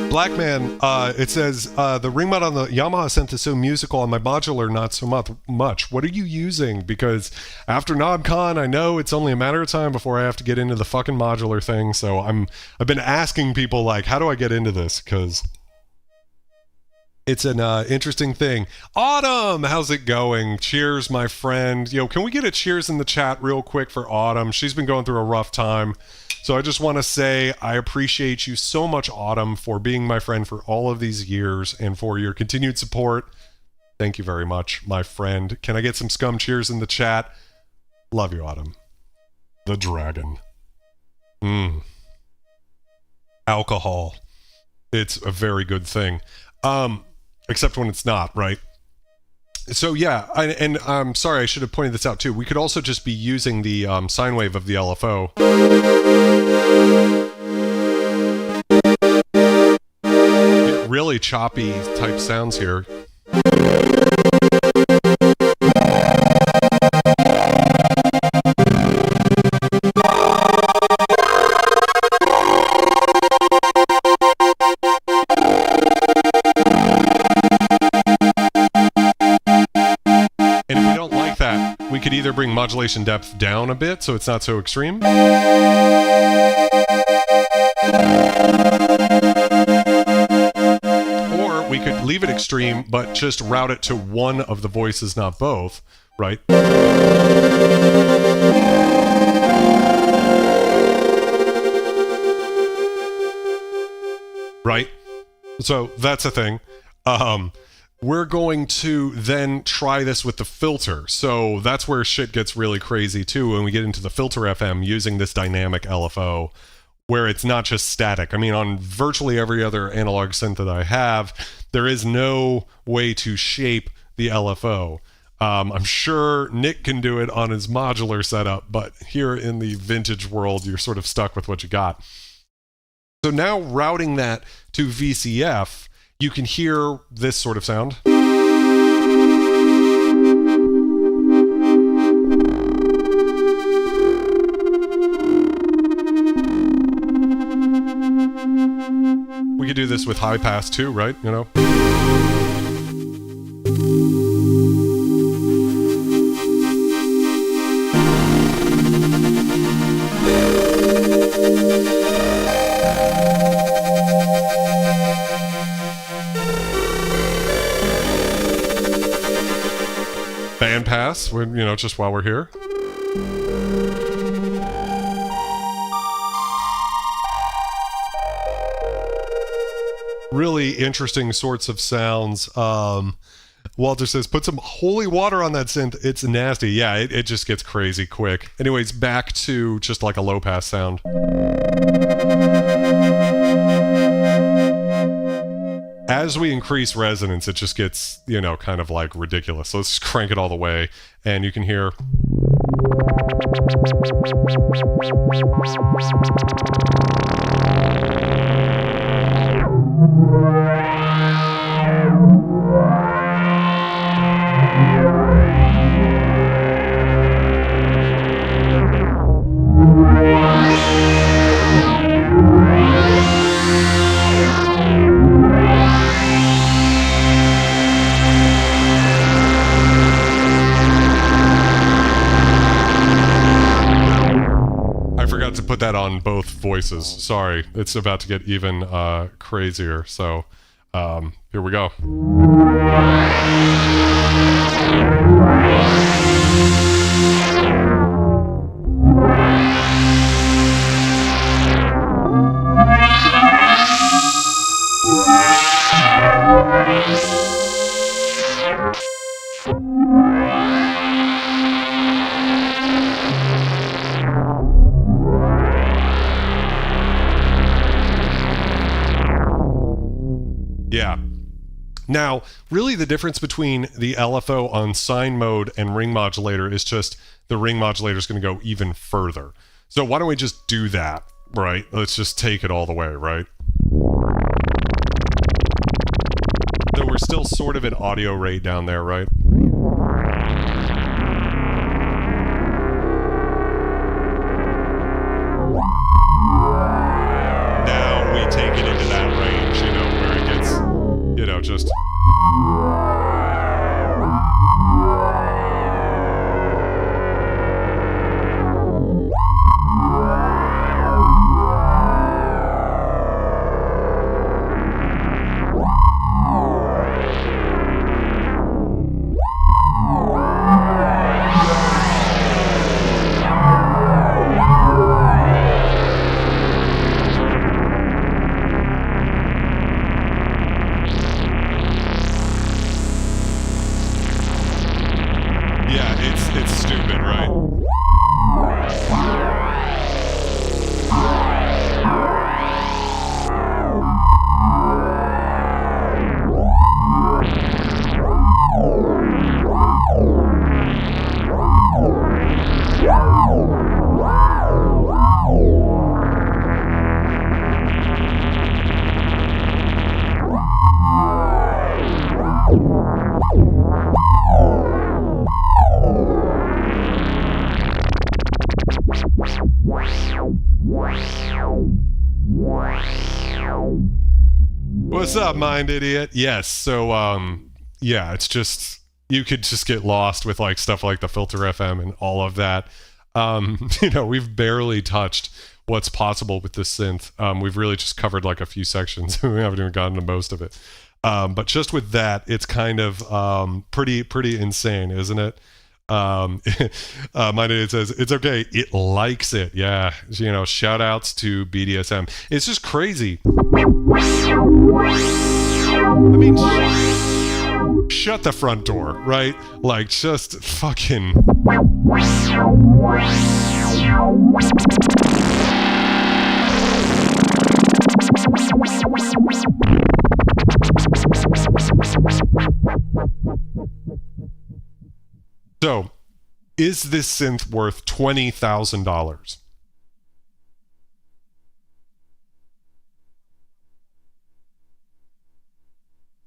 Blackman, it says, the ring mod on the Yamaha synth is so musical, on my modular not so much. What are you using? Because after NobCon, I know it's only a matter of time before I have to get into the fucking modular thing, so I've been asking people, like, how do I get into this? Because it's an interesting thing. Autumn, how's it going? Cheers, my friend. Yo, can we get a cheers in the chat real quick for Autumn? She's been going through a rough time. So I just want to say I appreciate you so much, Autumn, for being my friend for all of these years and for your continued support. Thank you very much, my friend. Can I get some scum cheers in the chat? Love you, Autumn. The dragon. Alcohol. It's a very good thing. Except when it's not, right? So yeah, and I'm sorry, I should have pointed this out too. We could also just be using the sine wave of the LFO. Get really choppy type sounds here. We could either bring modulation depth down a bit so it's not so extreme, or we could leave it extreme but just route it to one of the voices, not both, right? Right? So that's a thing. We're going to then try this with the filter. So that's where shit gets really crazy too when we get into the filter FM using this dynamic LFO, where it's not just static. I mean, on virtually every other analog synth that I have, there is no way to shape the LFO. I'm sure Nick can do it on his modular setup, but here in the vintage world, you're sort of stuck with what you got. So now routing that to VCF, you can hear this sort of sound. We could do this with high pass too, right? You know? Band pass, you know, just while we're here. really interesting sorts of sounds. Walter says, put some holy water on that synth. It's nasty. Yeah, it just gets crazy quick. Anyways, back to just like a low pass sound. As we increase resonance, it just gets, you know, kind of like ridiculous. So let's just crank it all the way, and you can hear. To put that on both voices. Sorry, it's about to get even crazier. So here we go. Yeah. Now, really the difference between the LFO on sine mode and ring modulator is just the ring modulator is going to go even further. So why don't we just do that, right? Let's just take it all the way, right? So we're still sort of at audio rate down there, right? Now we take it into that range, you know, where it gets, you know, just... It's stupid, right? What's up, mind idiot? Yes, so yeah, it's just, you could just get lost with like stuff like the filter FM and all of that. You know, we've barely touched what's possible with this synth. We've really just covered like a few sections. We haven't even gotten to most of it. But just with that, it's kind of pretty insane, isn't it? Mind idiot says, it's okay, it likes it. Yeah, you know, shout outs to BDSM. It's just crazy. I mean, shut the front door, right? Like, just fucking... So, is this synth worth $20,000?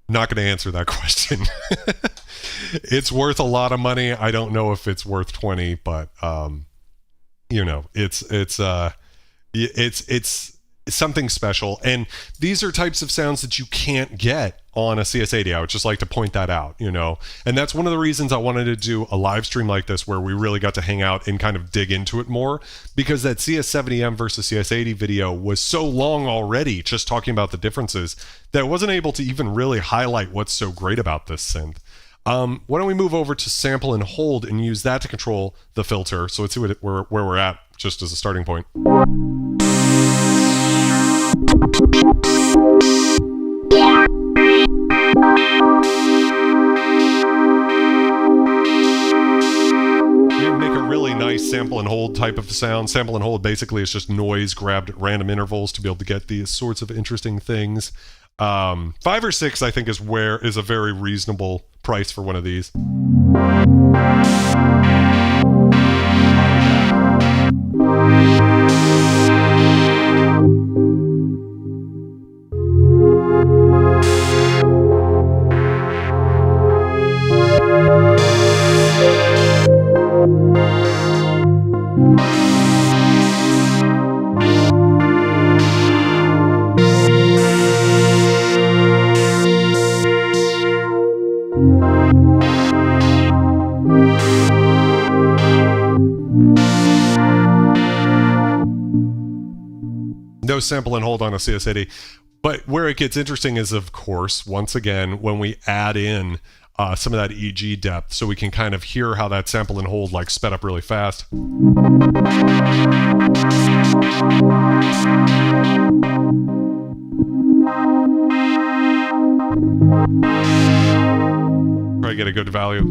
Not going to answer that question. It's worth a lot of money. I don't know if it's worth 20, but you know, it's something special. And these are types of sounds that you can't get on a CS-80. I would just like to point that out, you know. And that's one of the reasons I wanted to do a live stream like this, where we really got to hang out and kind of dig into it more, because that CS70M versus CS-80 video was so long already, just talking about the differences, that I wasn't able to even really highlight what's so great about this synth. Why don't we move over to sample and hold and use that to control the filter. So let's see where we're at, just as a starting point. sample and hold type of sound. Sample and hold basically is just noise grabbed at random intervals to be able to get these sorts of interesting things. 5 or 6, I think, is a very reasonable price for one of these. No sample and hold on a CS-80. But where it gets interesting is, of course, once again, when we add in some of that EG depth, so we can kind of hear how that sample and hold like sped up really fast. Try to get a good value.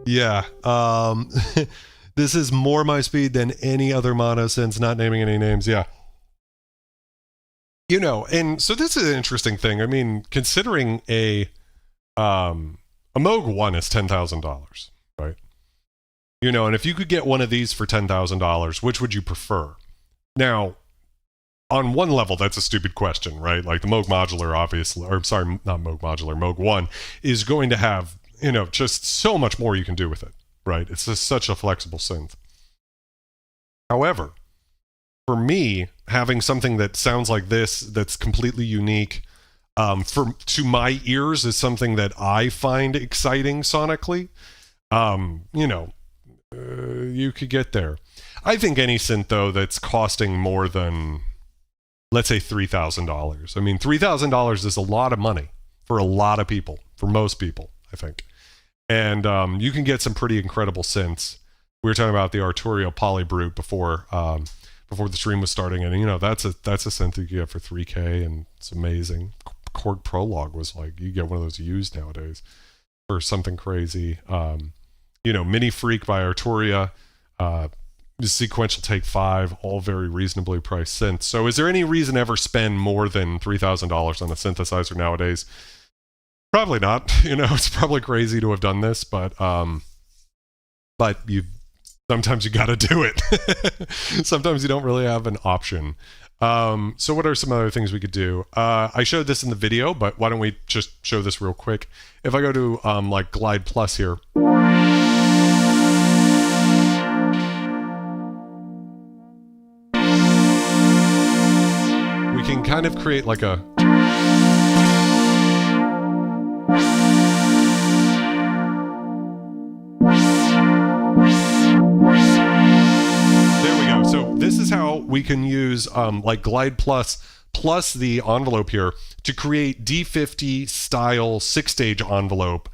Yeah, this is more my speed than any other mono synth, not naming any names, yeah. You know, and so this is an interesting thing. I mean, considering a Moog 1 is $10,000, right? You know, and if you could get one of these for $10,000, which would you prefer? Now, on one level, that's a stupid question, right? Like the Moog Modular, obviously, or sorry, not Moog Modular, Moog 1 is going to have, you know, just so much more you can do with it, right? It's just such a flexible synth. However, for me, having something that sounds like this, that's completely unique, to my ears, is something that I find exciting sonically. You know, you could get there. I think any synth, though, that's costing more than, let's say, $3,000. I mean, $3,000 is a lot of money for a lot of people, for most people, I think. And you can get some pretty incredible synths. We were talking about the Arturia Polybrute before the stream was starting, and you know, that's a synth you get for $3K, and it's amazing. Chord Prologue was like, you get one of those used nowadays for something crazy. You know, Mini Freak by Arturia, Sequential Take 5, all very reasonably priced synths. So is there any reason to ever spend more than $3,000 on a synthesizer nowadays? Probably not. You know, it's probably crazy to have done this, but sometimes you got to do it. Sometimes you don't really have an option. So what are some other things we could do? I showed this in the video, but why don't we just show this real quick? If I go to like Glide Plus here. We can kind of create like a... This is how we can use like Glide Plus the envelope here to create D50 style 6-stage envelope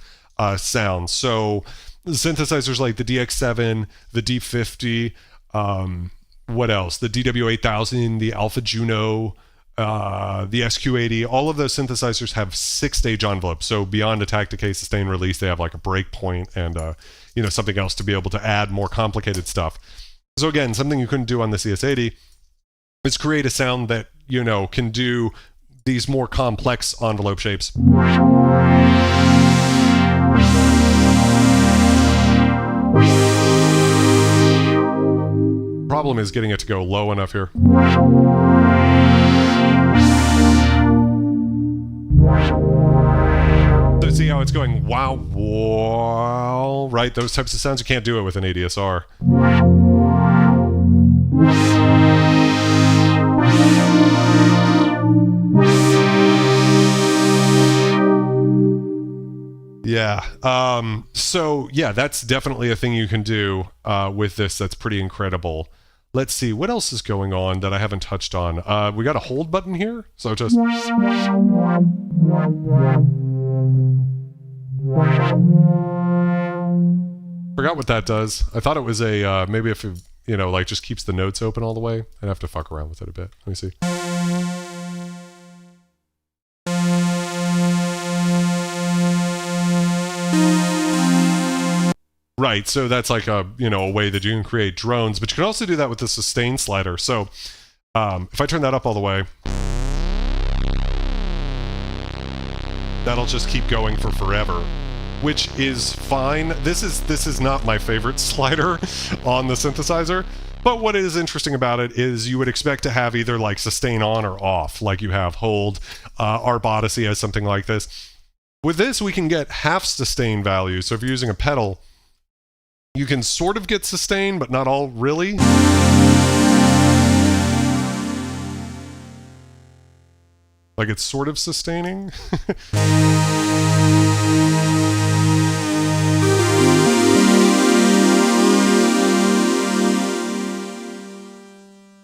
sounds. So synthesizers like the DX7, the D50, what else? The DW8000, the Alpha Juno, the SQ80, all of those synthesizers have 6-stage envelopes. So beyond attack, decay, sustain, release, they have like a breakpoint and you know, something else to be able to add more complicated stuff. So again, something you couldn't do on the CS-80 is create a sound that, you know, can do these more complex envelope shapes. Problem is getting it to go low enough here. So see how it's going wow, wow, right? Those types of sounds, you can't do it with an ADSR. Yeah, Yeah. So yeah, that's definitely a thing you can do with this. That's pretty incredible. Let's see, what else is going on that I haven't touched on? We got a hold button here, so just... Forgot what that does. I thought it was a, maybe if it, you know, like just keeps the notes open all the way. I'd have to fuck around with it a bit. Let me see. Right, so that's like a, you know, a way that you can create drones, but you can also do that with the sustain slider. So if I turn that up all the way, that'll just keep going for forever, which is fine. This is not my favorite slider on the synthesizer, but what is interesting about it is you would expect to have either like sustain on or off, like you have hold. Arp Odyssey has something like this. With this, we can get half sustain value. So if you're using a pedal, you can sort of get sustain, but not all really. Like it's sort of sustaining.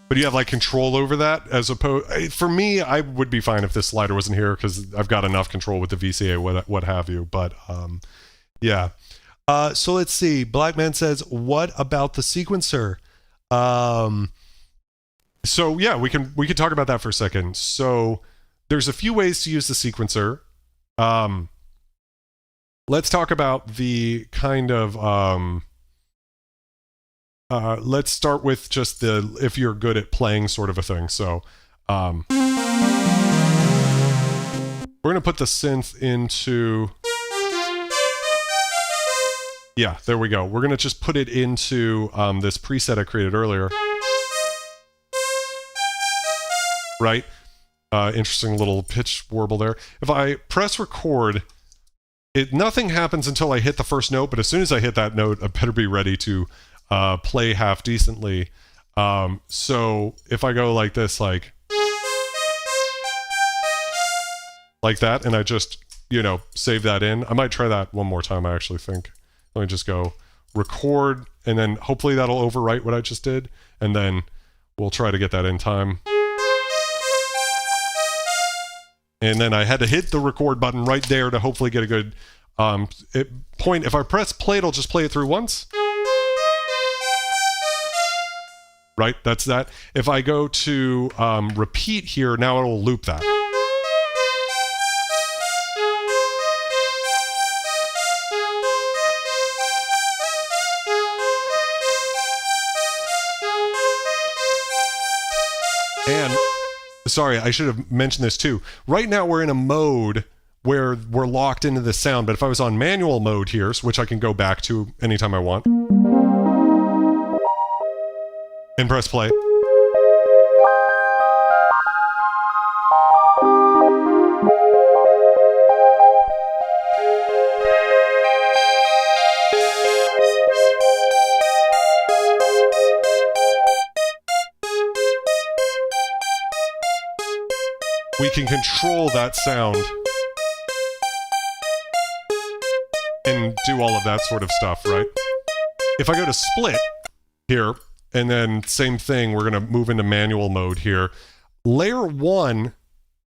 But you have like control over that as opposed... For me, I would be fine if this slider wasn't here because I've got enough control with the VCA, what have you. But yeah. So let's see. Blackman says, what about the sequencer? So yeah, we can talk about that for a second. So there's a few ways to use the sequencer. Let's talk about the kind of... let's start with just the if you're good at playing sort of a thing. So we're gonna put the synth into... Yeah, there we go. We're gonna just put it into this preset I created earlier. Right? Interesting little pitch warble there. If I press record, nothing happens until I hit the first note, but as soon as I hit that note, I better be ready to play half decently. So if I go like this, like that, and I just, you know, save that in. I might try that one more time, I actually think. Let me just go record, and then hopefully that'll overwrite what I just did, and then we'll try to get that in time. And then I had to hit the record button right there to hopefully get a good point. If I press play, it'll just play it through once. Right, that's that. If I go to repeat here, now it'll loop that. And, sorry, I should have mentioned this too. Right now we're in a mode where we're locked into the sound, but if I was on manual mode here, which I can go back to anytime I want, and press play. We can control that sound and do all of that sort of stuff, right? If I go to split here, and then same thing, we're going to move into manual mode here. Layer 1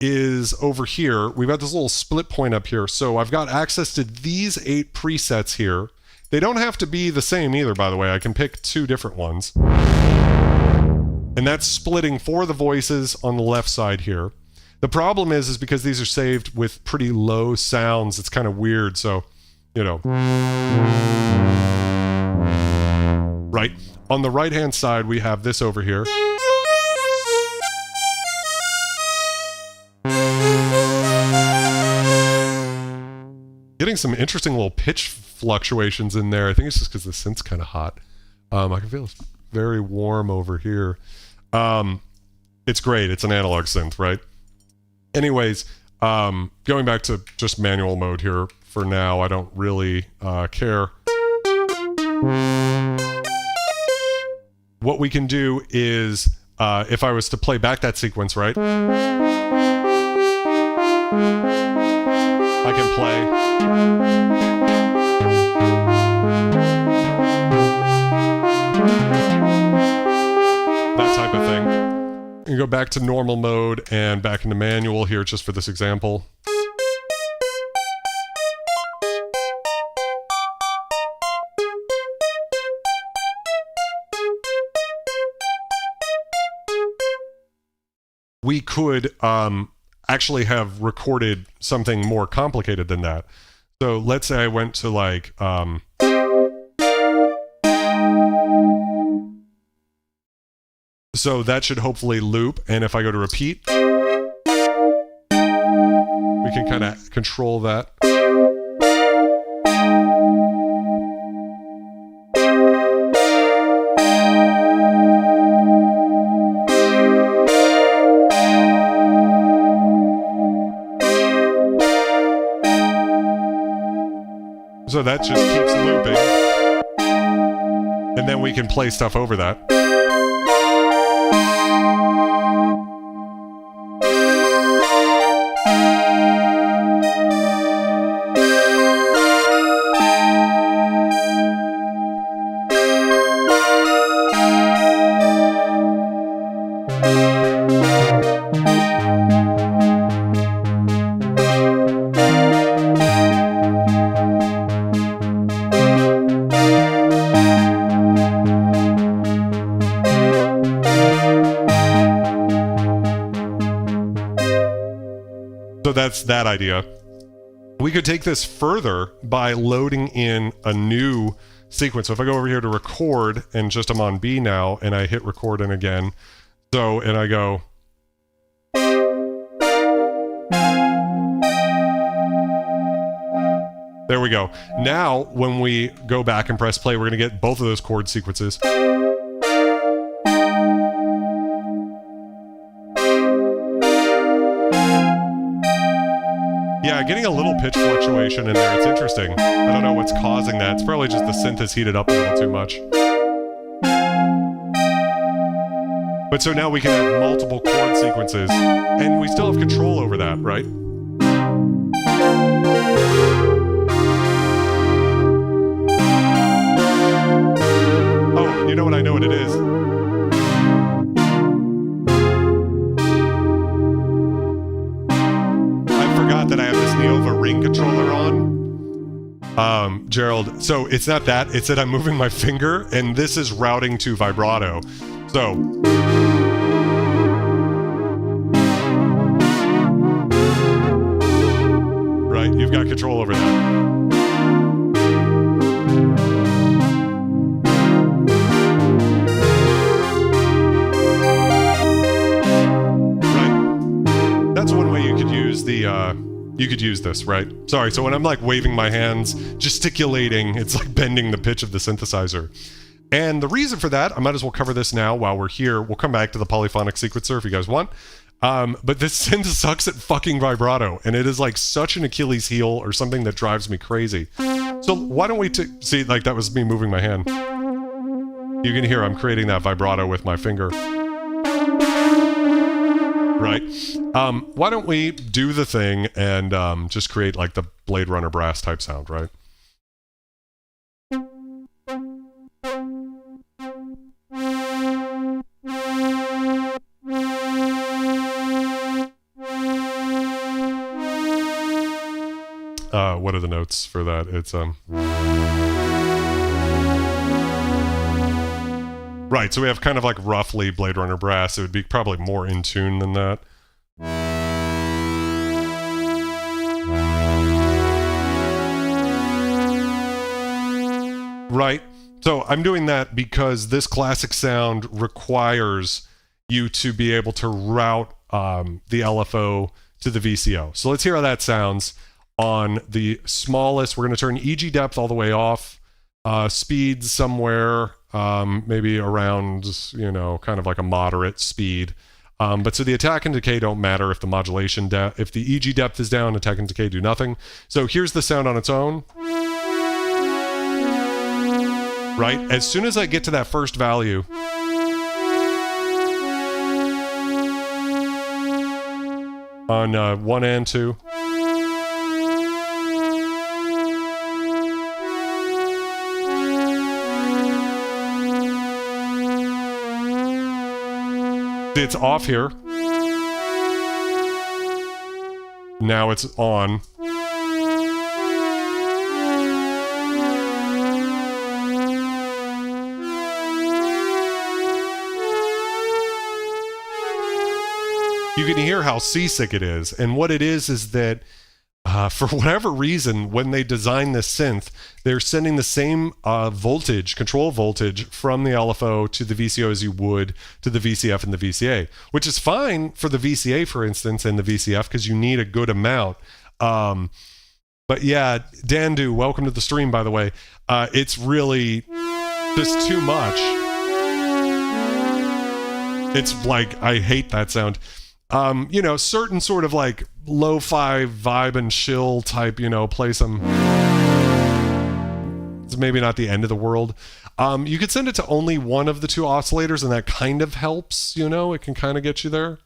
is over here. We've got this little split point up here. So I've got access to these 8 presets here. They don't have to be the same either, by the way. I can pick 2 different ones. And that's splitting for the voices on the left side here. The problem is because these are saved with pretty low sounds, it's kind of weird. So, you know. Right. On the right-hand side, we have this over here. Getting some interesting little pitch fluctuations in there. I think it's just because the synth's kind of hot. I can feel it's very warm over here. It's great. It's an analog synth, right? Anyways, going back to just manual mode here for now. I don't really care. What we can do is, if I was to play back that sequence, right? I can play. That type of thing. You go back to normal mode and back into manual here just for this example. We could actually have recorded something more complicated than that. So let's say I went to like so that should hopefully loop, and if I go to repeat, we can kind of control that. So that just keeps looping, and then we can play stuff over that. So that's that idea. We could take this further by loading in a new sequence. So if I go over here to record and just I'm on B now and I hit record in again. So, and I go. There we go. Now, when we go back and press play, we're going to get both of those chord sequences. Yeah, getting a little pitch fluctuation in there. It's interesting. I don't know what's causing that. It's probably just the synth has heated up a little too much. But so now we can have multiple chord sequences, and we still have control over that, right? Oh, you know what? I know what it is. That I have this Neova ring controller on. Gerald, so it's not that, it's that I'm moving my finger and this is routing to vibrato. So right, you've got control over that. Right. That's one way you could use the you could use this, right? Sorry, so when I'm like waving my hands, gesticulating, it's like bending the pitch of the synthesizer. And the reason for that, I might as well cover this now while we're here. We'll come back to the polyphonic sequencer if you guys want. But this synth sucks at fucking vibrato, and it is like such an Achilles heel or something that drives me crazy. So why don't we see, like that was me moving my hand. You can hear I'm creating that vibrato with my finger. Right? Why don't we do the thing and just create like the Blade Runner brass type sound, right? What are the notes for that? It's right, so we have kind of like roughly Blade Runner brass. It would be probably more in tune than that. Right, so I'm doing that because this classic sound requires you to be able to route the LFO to the VCO. So let's hear how that sounds on the smallest. We're going to turn EG depth all the way off, speed somewhere maybe around, you know, kind of like a moderate speed. But so the attack and decay don't matter if the modulation if the EG depth is down, attack and decay do nothing. So here's the sound on its own. Right? As soon as I get to that first value, on 1 and 2, See, it's off here. Now it's on. You can hear how seasick it is. And what it is that for whatever reason, when they design this synth, they're sending the same voltage, control voltage, from the LFO to the VCO as you would to the VCF and the VCA, which is fine for the VCA, for instance, and the VCF, because you need a good amount. But yeah, Dandu, welcome to the stream, by the way. It's really just too much. It's like, I hate that sound. You know, certain sort of like lo-fi vibe and chill type, you know, play some, it's maybe not the end of the world. You could send it to only one of the two oscillators and that kind of helps, you know, it can kind of get you there.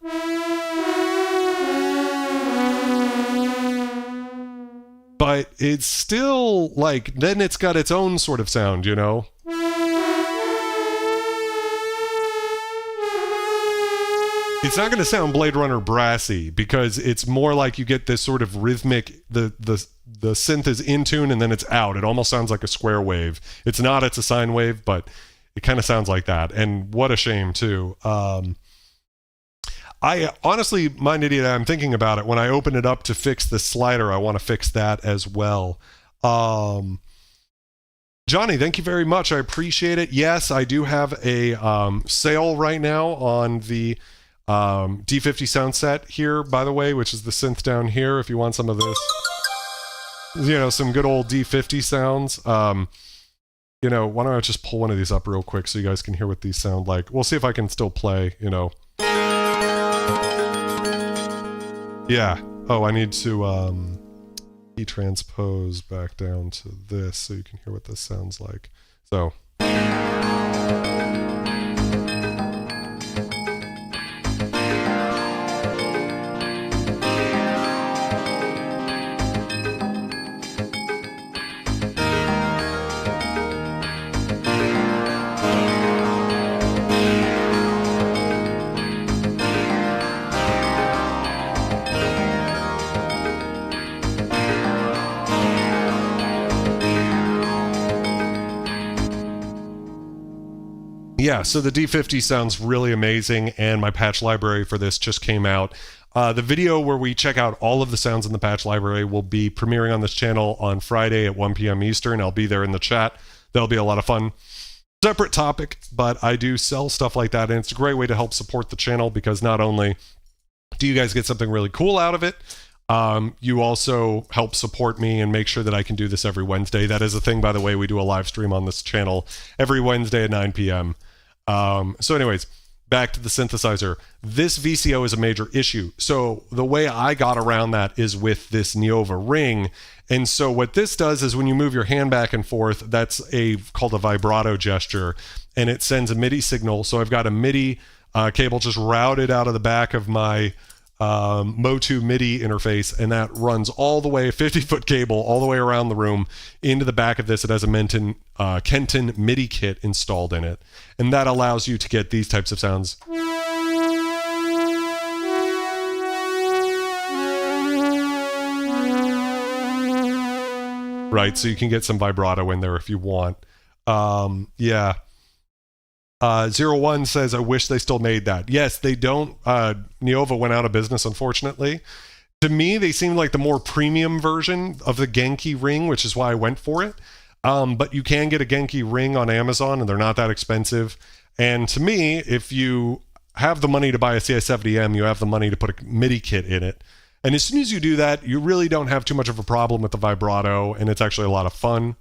But it's still like, then it's got its own sort of sound, you know. It's not going to sound Blade Runner brassy because it's more like you get this sort of rhythmic, the synth is in tune and then it's out. It almost sounds like a square wave. It's not, it's a sine wave, but it kind of sounds like that. And what a shame too. I honestly, mind idiot, I'm thinking about it. When I open it up to fix the slider, I want to fix that as well. Johnny, thank you very much. I appreciate it. Yes, I do have a sale right now on the D50 sound set here, by the way, which is the synth down here. If you want some of this, you know, some good old D50 sounds. You know, why don't I just pull one of these up real quick so you guys can hear what these sound like. We'll see if I can still play, you know. Yeah. Oh, I need to transpose back down to this so you can hear what this sounds like. So. Yeah, so the D50 sounds really amazing, and my patch library for this just came out. The video where we check out all of the sounds in the patch library will be premiering on this channel on Friday at 1 p.m. Eastern. I'll be there in the chat. That'll be a lot of fun. Separate topic, but I do sell stuff like that, and it's a great way to help support the channel because not only do you guys get something really cool out of it, you also help support me and make sure that I can do this every Wednesday. That is a thing, by the way. We do a live stream on this channel every Wednesday at 9 p.m. So anyways, back to the synthesizer. This VCO is a major issue. So the way I got around that is with this Neova ring. And so what this does is when you move your hand back and forth, that's called a vibrato gesture, and it sends a MIDI signal. So I've got a MIDI cable just routed out of the back of my Motu MIDI interface, and that runs all the way, 50-foot cable, all the way around the room into the back of this. It has a Kenton MIDI kit installed in it, and that allows you to get these types of sounds. Right, so you can get some vibrato in there if you want. Yeah. 01 says, I wish they still made that. Yes, they don't. Neova went out of business, unfortunately. To me, they seemed like the more premium version of the Genki ring, which is why I went for it. But you can get a Genki ring on Amazon, and they're not that expensive. And to me, if you have the money to buy a CS70M, you have the money to put a MIDI kit in it. And as soon as you do that, you really don't have too much of a problem with the vibrato, and it's actually a lot of fun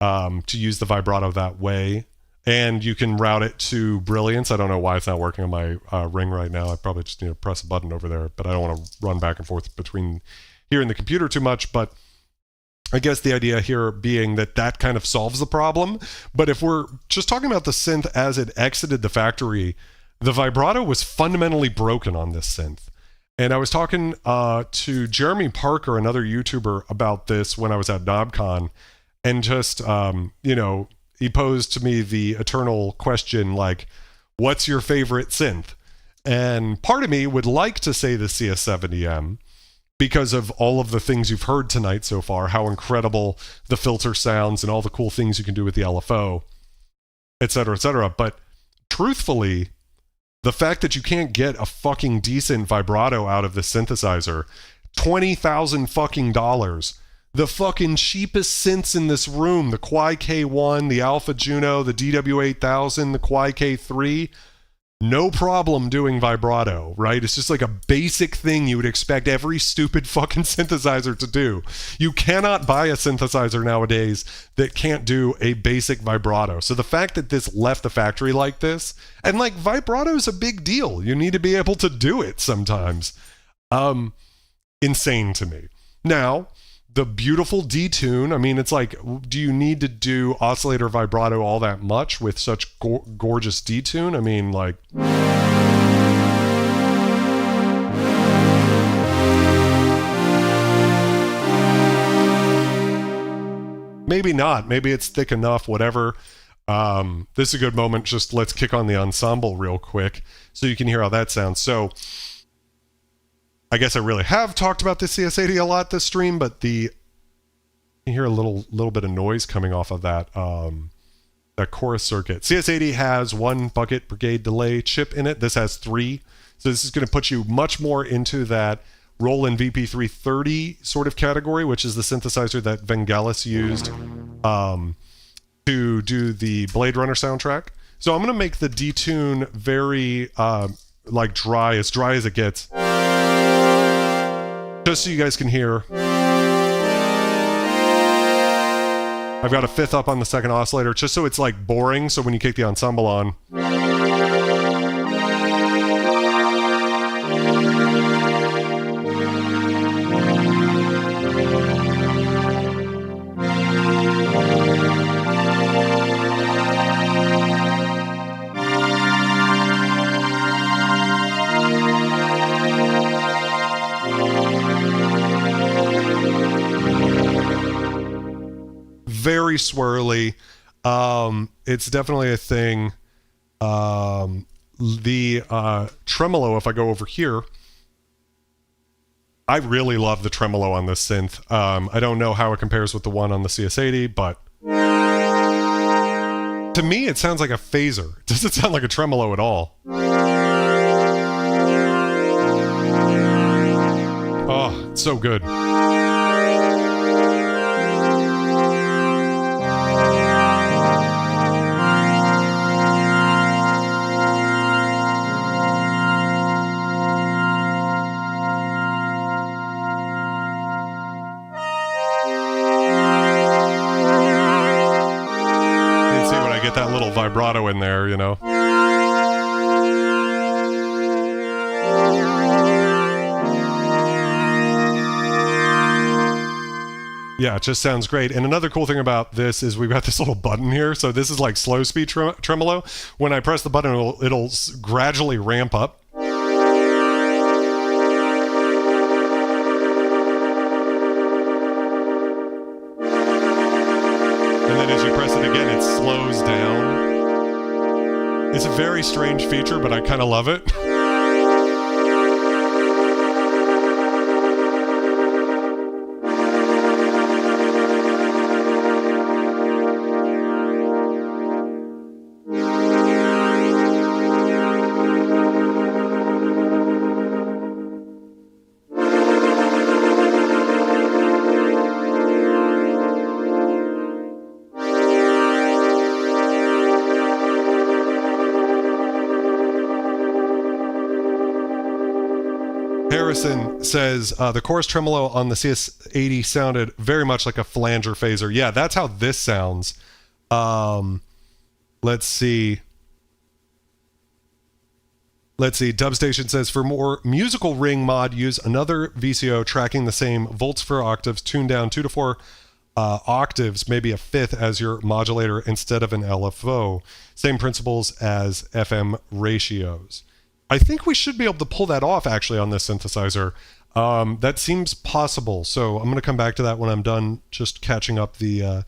to use the vibrato that way. And you can route it to Brilliance. I don't know why it's not working on my ring right now. I probably just need to press a button over there, but I don't want to run back and forth between here and the computer too much. But I guess the idea here being that that kind of solves the problem. But if we're just talking about the synth as it exited the factory, the vibrato was fundamentally broken on this synth. And I was talking to Jeremy Parker, another YouTuber, about this when I was at KnobCon, and just, you know, he posed to me the eternal question, like, what's your favorite synth? And part of me would like to say the CS70M because of all of the things you've heard tonight so far, how incredible the filter sounds and all the cool things you can do with the LFO, etc., etc. But truthfully, the fact that you can't get a fucking decent vibrato out of the synthesizer, $20,000 fucking dollars. The fucking cheapest synths in this room, the Quai K1, the Alpha Juno, the DW8000, the Quai K3, no problem doing vibrato, right? It's just like a basic thing you would expect every stupid fucking synthesizer to do. You cannot buy a synthesizer nowadays that can't do a basic vibrato. So the fact that this left the factory like this, and like vibrato is a big deal. You need to be able to do it sometimes. Insane to me. Now, the beautiful detune, I mean, it's like, do you need to do oscillator vibrato all that much with such gorgeous detune? I mean, like... Maybe not. Maybe it's thick enough, whatever. This is a good moment. Just let's kick on the ensemble real quick so you can hear how that sounds. So... I guess I really have talked about the CS80 a lot this stream, but you can hear a little bit of noise coming off of that that chorus circuit. CS80 has 1 bucket brigade delay chip in it. This has 3. So this is going to put you much more into that Roland VP330 sort of category, which is the synthesizer that Vangelis used to do the Blade Runner soundtrack. So I'm going to make the detune very like dry as it gets. Just so you guys can hear. I've got a 5th up on the second oscillator, just so it's like boring, so when you kick the ensemble on. Very swirly. It's definitely a thing. The tremolo, if I go over here, I really love the tremolo on this synth. I don't know how it compares with the one on the CS80, but to me it sounds like a phaser. It doesn't sound like a tremolo at all. Oh, it's so good. That little vibrato in there, you know. Yeah, it just sounds great. And another cool thing about this is we've got this little button here. So this is like slow speed tremolo. When I press the button, it'll gradually ramp up. And then as you press it again, it slows down. It's a very strange feature, but I kind of love it. Harrison says the chorus tremolo on the CS80 sounded very much like a flanger phaser. Yeah, that's how this sounds. Let's see. Dubstation says for more musical ring mod, use another VCO tracking the same volts for octaves, tuned down 2 to 4 octaves, maybe a 5th as your modulator instead of an LFO. Same principles as FM ratios. I think we should be able to pull that off actually on this synthesizer. That seems possible. So I'm going to come back to that when I'm done just catching up the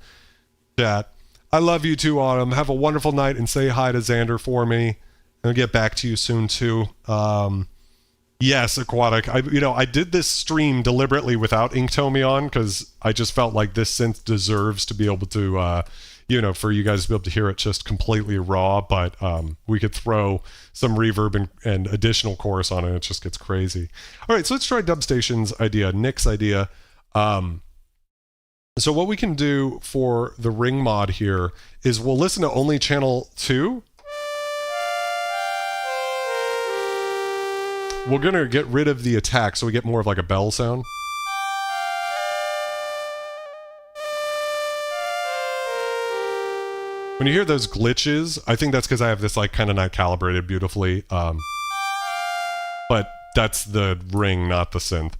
chat. I love you too, Autumn. Have a wonderful night and say hi to Xander for me. I'll get back to you soon too. Yes, Aquatic. I did this stream deliberately without Inktomi on because I just felt like this synth deserves to be able to, for you guys to be able to hear it just completely raw. But we could throw some reverb and additional chorus on it. And it just gets crazy. All right, so let's try Dubstation's idea, Nick's idea. So what we can do for the ring mod here is we'll listen to only channel 2. We're going to get rid of the attack so we get more of like a bell sound. When you hear those glitches, I think that's because I have this like kind of not calibrated beautifully. But that's the ring, not the synth.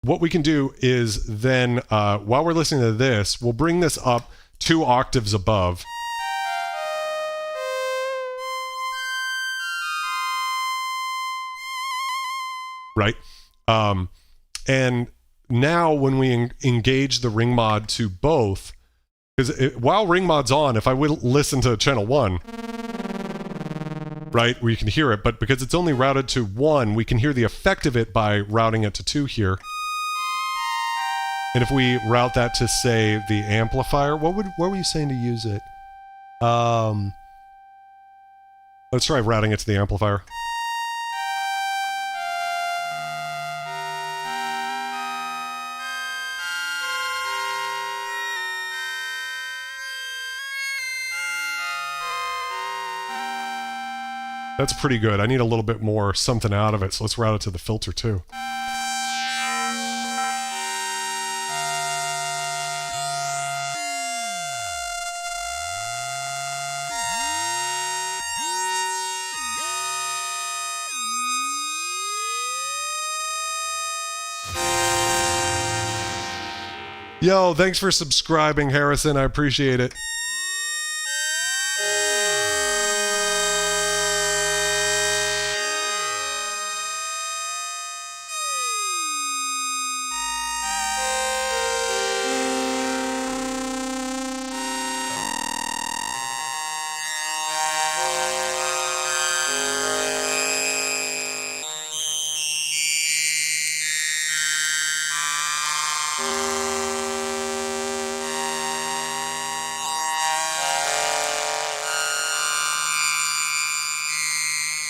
What we can do is then, while we're listening to this, we'll bring this up 2 octaves above. Right? And now when we engage the ring mod to both, because while ring mod's on, if I would listen to channel 1, right, we can hear it, but because it's only routed to 1, we can hear the effect of it by routing it to 2 here. And if we route that to, say, the amplifier, what were you saying to use it? Let's try routing it to the amplifier. That's pretty good. I need a little bit more something out of it, so let's route it to the filter too. Yo, thanks for subscribing, Harrison. I appreciate it.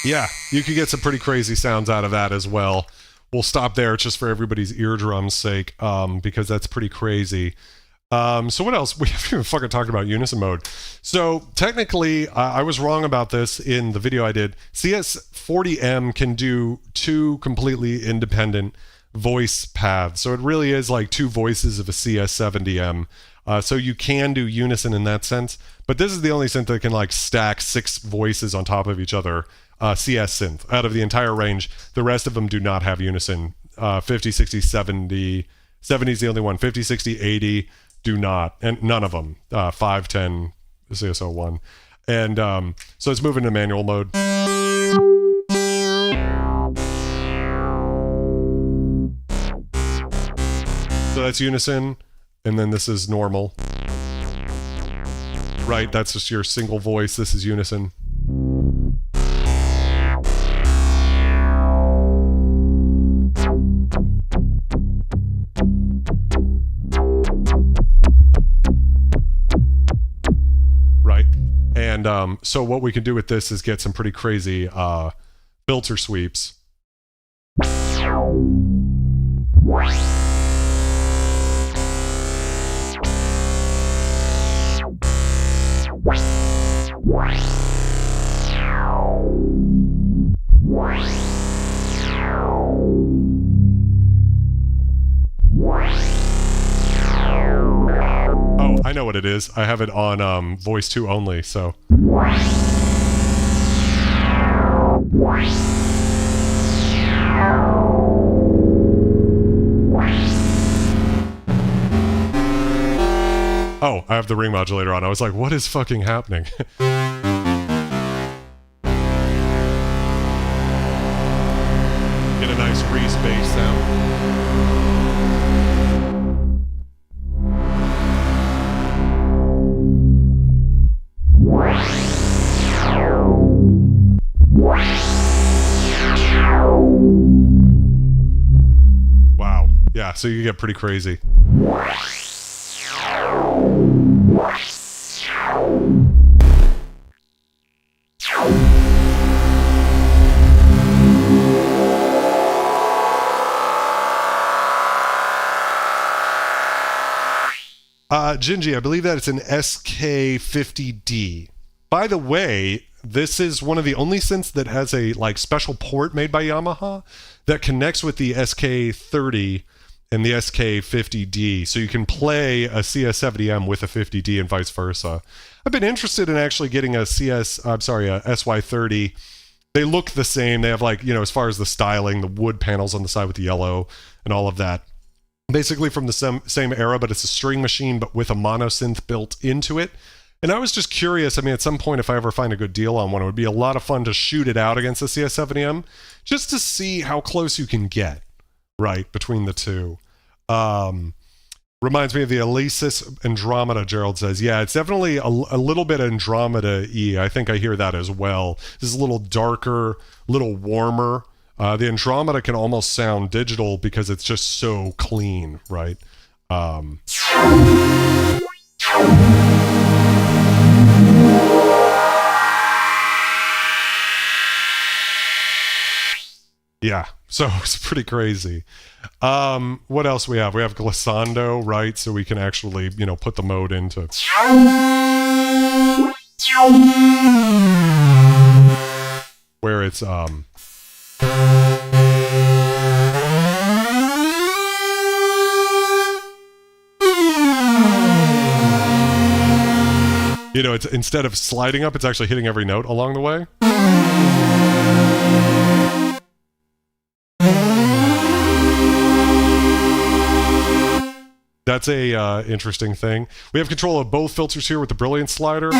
Yeah, you could get some pretty crazy sounds out of that as well. We'll stop there just for everybody's eardrum's sake, because that's pretty crazy. So what else? We haven't even fucking talked about unison mode. So technically, I was wrong about this in the video I did. CS40M can do 2 completely independent voice paths. So it really is like 2 voices of a CS70M. So you can do unison in that sense. But this is the only synth that can like stack 6 voices on top of each other. CS synth out of the entire range. The rest of them do not have unison. 50, 60, 70. 70 is the only one. 50, 60, 80 do not. And none of them. 5, 10, CS01. And so let's move into manual mode. So that's unison. And then this is normal. Right, that's just your single voice. This is unison. And so what we can do with this is get some pretty crazy filter sweeps. Oh, I know what it is. I have it on voice 2 only, so. Oh, I have the ring modulator on. I was like, what is fucking happening? Get a nice Reese bass sound. Yeah, so you get pretty crazy. Gingy, I believe that it's an SK50D. By the way, this is one of the only synths that has a like special port made by Yamaha that connects with the SK30 and the SK50D, so you can play a CS70M with a 50D and vice versa. I've been interested in actually getting a SY30. They look the same. They have like, you know, as far as the styling, the wood panels on the side with the yellow and all of that. Basically from the same era, but it's a string machine, but with a mono synth built into it. And I was just curious, I mean, at some point, if I ever find a good deal on one, it would be a lot of fun to shoot it out against the CS70M, just to see how close you can get, right, between the two. Reminds me of the Alesis Andromeda, Gerald says. Yeah, it's definitely a little bit Andromeda-y. I think I hear that as well. This is a little darker, a little warmer. The Andromeda can almost sound digital because it's just so clean, right? Yeah, so it's pretty crazy. What else we have? We have glissando, right? So we can actually, you know, put the mode into... where it's, you know, it's instead of sliding up, it's actually hitting every note along the way. That's a interesting thing. We have control of both filters here with the Brilliant slider.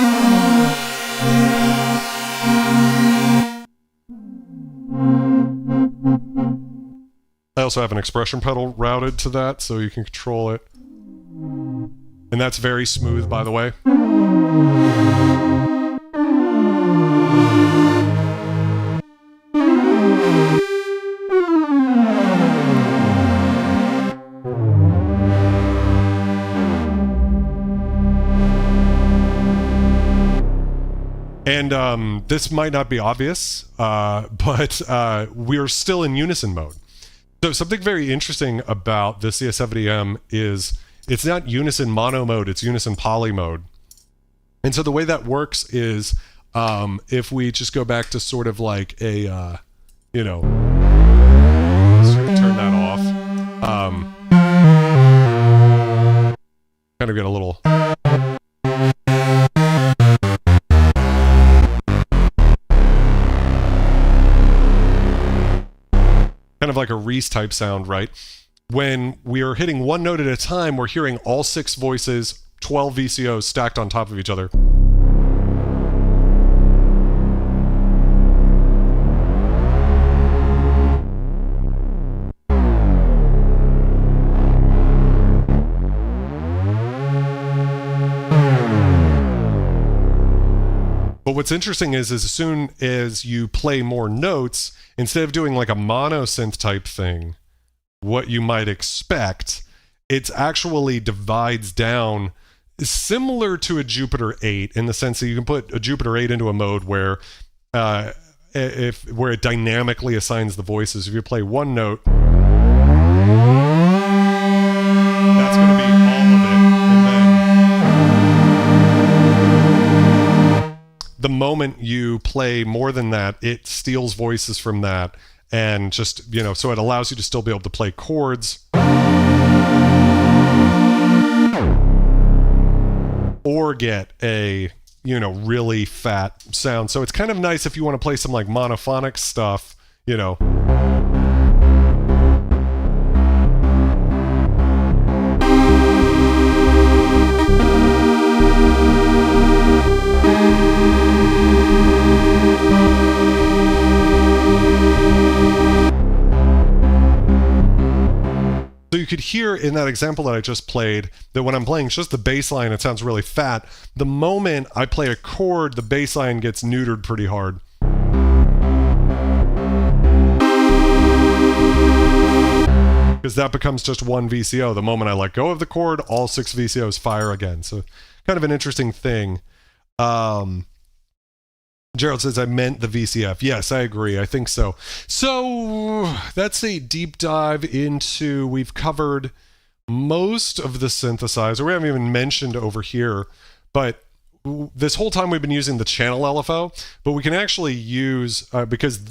I also have an expression pedal routed to that, so you can control it. And that's very smooth, by the way. And this might not be obvious, but we're still in unison mode. So something very interesting about the CS70M is it's not unison mono mode, it's unison poly mode. And so the way that works is if we just go back to sort of like a, you know, let's turn that off. Kind of get a little... kind of like a Reese type sound, right? When we are hitting one note at a time, we're hearing all 6 voices, 12 VCOs stacked on top of each other. But what's interesting is as soon as you play more notes, instead of doing like a mono synth type thing, what you might expect, it actually divides down similar to a Jupiter 8 in the sense that you can put a Jupiter 8 into a mode where where it dynamically assigns the voices. If you play one note, that's going to be all of it. And then the moment you play more than that, it steals voices from that. And just, you know, so it allows you to still be able to play chords or get a, you know, really fat sound. So it's kind of nice if you want to play some like monophonic stuff, you know. So you could hear in that example that I just played that when I'm playing just the bass line, it sounds really fat. The moment I play a chord, the bass line gets neutered pretty hard. because that becomes just one VCO. The moment I let go of the cord, all 6 VCOs fire again. So kind of an interesting thing. Gerald says, I meant the VCF. Yes, I agree. I think so. So that's a deep dive into, we've covered most of the synthesizer. We haven't even mentioned over here, but this whole time we've been using the channel LFO, but we can actually use, because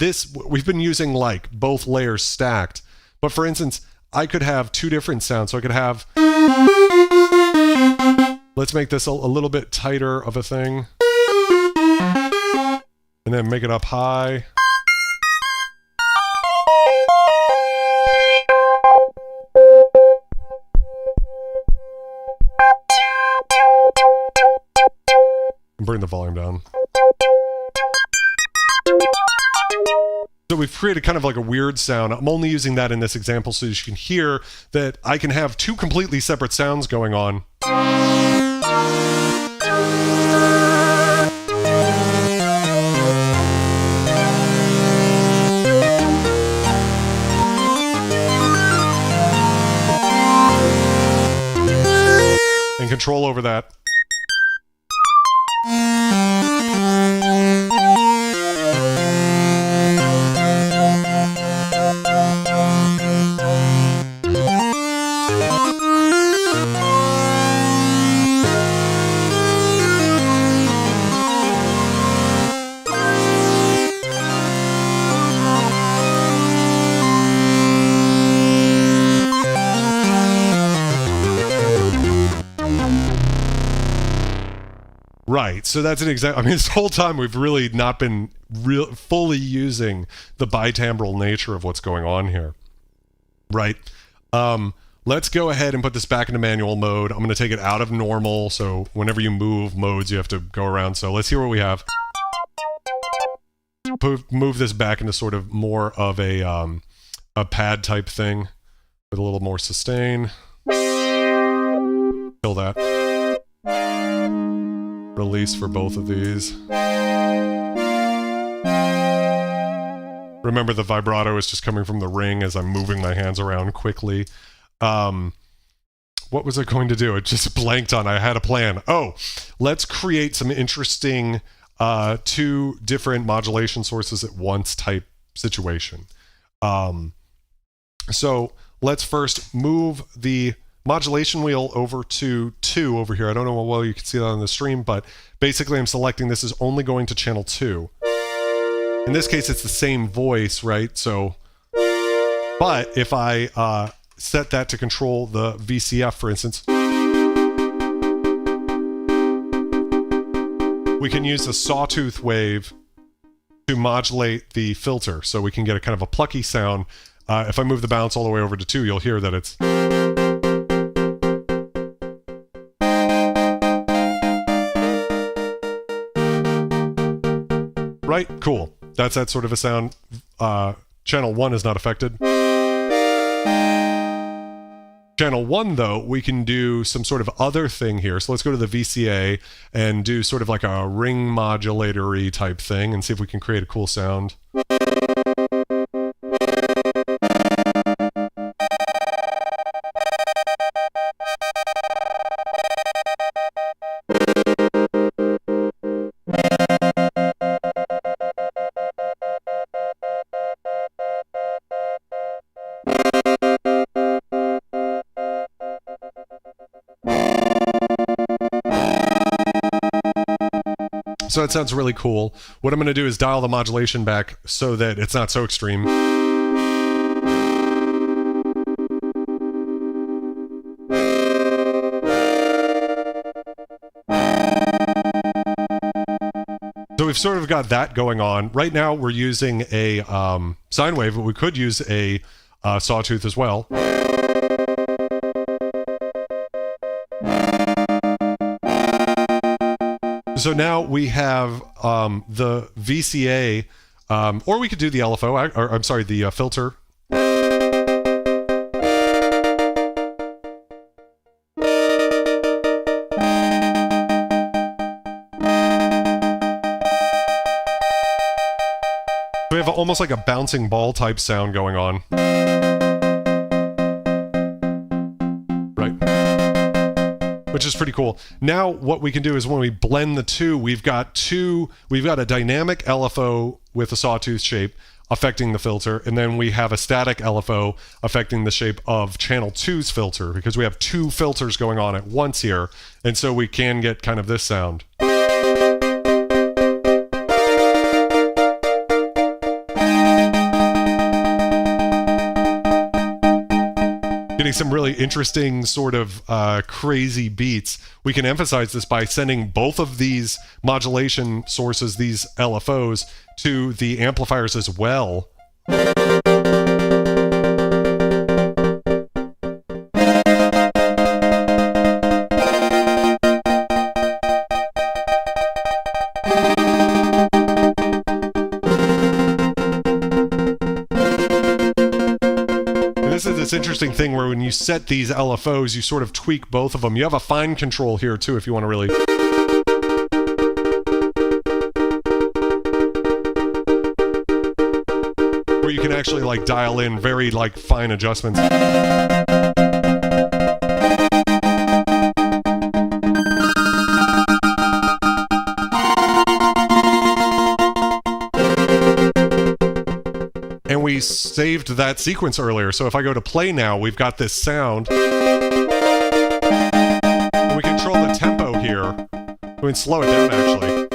we've been using like both layers stacked. But for instance, I could have 2 different sounds. So I could have, let's make this a little bit tighter of a thing. And then make it up high. And bring the volume down. So we've created kind of like a weird sound. I'm only using that in this example so you can hear that I can have 2 completely separate sounds going on. And control over that. Right, so that's an example. I mean, this whole time we've really not been fully using the bitimbral nature of what's going on here. Right. Let's go ahead and put this back into manual mode. I'm going to take it out of normal, so whenever you move modes, you have to go around. So let's hear what we have. Move this back into sort of more of a pad type thing with a little more sustain. Kill that. Release for both of these. Remember, the vibrato is just coming from the ring as I'm moving my hands around quickly. What was I going to do? It just blanked on. I had a plan. Oh, let's create some interesting 2 different modulation sources at once type situation. So let's first move the modulation wheel over to 2 over here. I don't know how well you can see that on the stream, but basically I'm selecting this is only going to channel 2. In this case, it's the same voice, right? So, but if I set that to control the VCF, for instance, we can use the sawtooth wave to modulate the filter, so we can get a kind of a plucky sound. If I move the bounce all the way over to 2, you'll hear that it's... Right? Cool. That's that sort of a sound. Channel 1 is not affected. Channel 1, though, we can do some sort of other thing here. So let's go to the VCA and do sort of like a ring modulator-y type thing and see if we can create a cool sound. So that sounds really cool. What I'm going to do is dial the modulation back so that it's not so extreme. So we've sort of got that going on. Right now we're using a sine wave, but we could use a sawtooth as well. So now we have the VCA, or we could do the LFO, or I'm sorry, the filter. We have almost like a bouncing ball type sound going on. which is pretty cool. Now what we can do is when we blend the two, we've got a dynamic LFO with a sawtooth shape affecting the filter, and then we have a static LFO affecting the shape of channel 2's filter, because we have two filters going on at once here, and so we can get kind of this sound. Getting some really interesting sort of crazy beats. We can emphasize this by sending both of these modulation sources, these LFOs, to the amplifiers as well. This is this interesting thing where when you set these LFOs, you sort of tweak both of them. You have a fine control here too if you want to really... where you can actually like dial in very like fine adjustments. And we saved that sequence earlier, so if I go to play now, we've got this sound. And we control the tempo here. We can slow it down actually.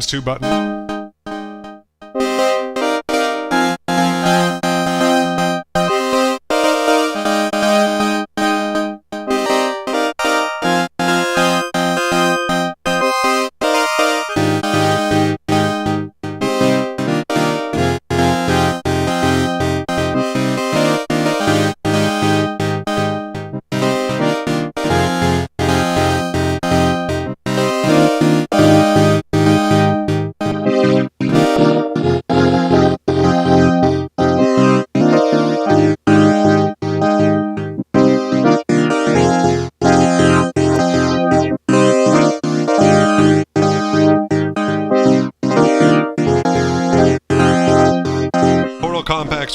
×2 button.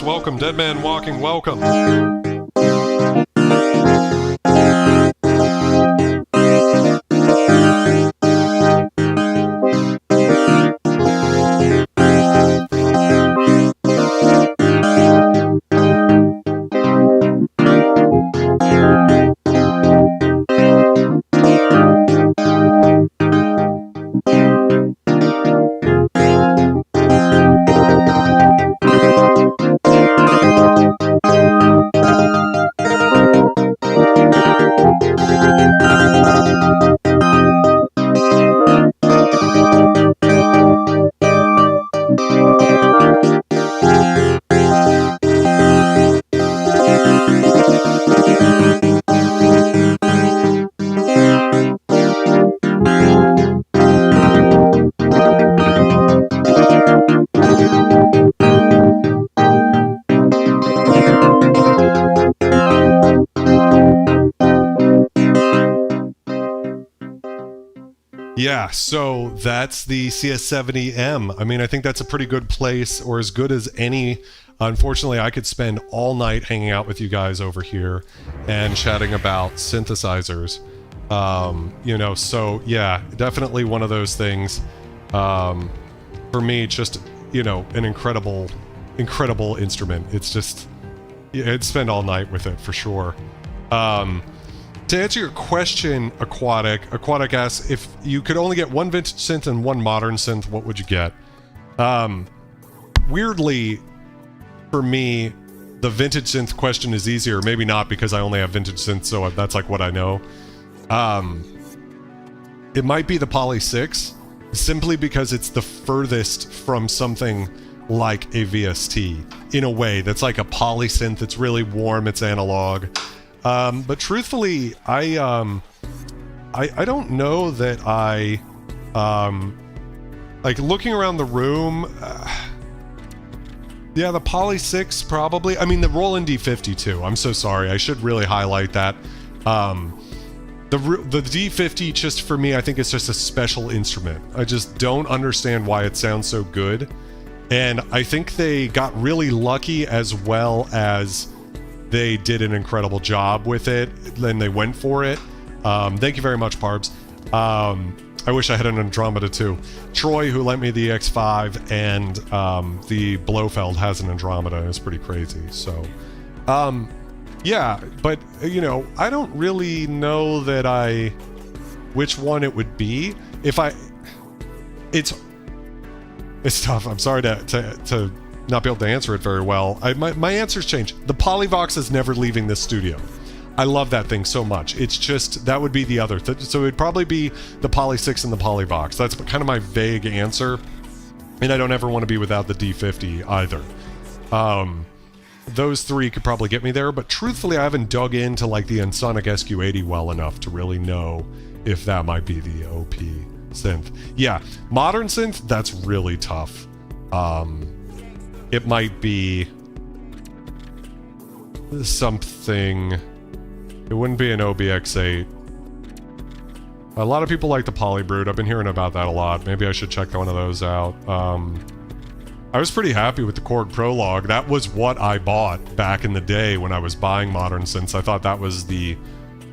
Welcome, Dead Man Walking, welcome. Yeah, so that's the CS70M. I mean, I think that's a pretty good place, or as good as any. Unfortunately, I could spend all night hanging out with you guys over here and chatting about synthesizers. You know, so yeah, definitely one of those things. For me, just you know, an incredible instrument. It's just, I'd spend all night with it for sure. To answer your question, Aquatic asks, if you could only get one vintage synth and one modern synth, what would you get? Weirdly, for me, the vintage synth question is easier. Maybe not, because I only have vintage synth, so that's like what I know. It might be the Poly 6, simply because it's the furthest from something like a VST in a way that's like a polysynth. It's really warm, it's analog. But truthfully, I don't know that I like looking around the room. Yeah, the Poly 6 probably. I mean, the Roland D50 too. I'm so sorry. I should really highlight that. The D50, just for me, I think it's just a special instrument. I just don't understand why it sounds so good. And I think they got really lucky, as well as they did an incredible job with it. Then they went for it. Thank you very much, Parbs. I wish I had an Andromeda too. Troy, who lent me the X5, and the Blofeld has an Andromeda, and it's pretty crazy. So, yeah, but, you know, I don't really know that which one it would be. It's tough. I'm sorry to not be able to answer it very well. My answers change. The Polyvox is never leaving this studio. I love that thing so much. It's just, that would be the other. So it would probably be the Poly 6 and the Polyvox. That's kind of my vague answer. And I don't ever want to be without the D50 either. Those three could probably get me there, but truthfully, I haven't dug into like the Ensoniq SQ80 well enough to really know if that might be the OP synth. Yeah, modern synth, that's really tough. It might be something. It wouldn't be an OBX8. A lot of people like the Polybrood. I've been hearing about that a lot. Maybe I should check one of those out. I was pretty happy with the Korg Prologue. That was what I bought back in the day when I was buying modern synths. I thought that was the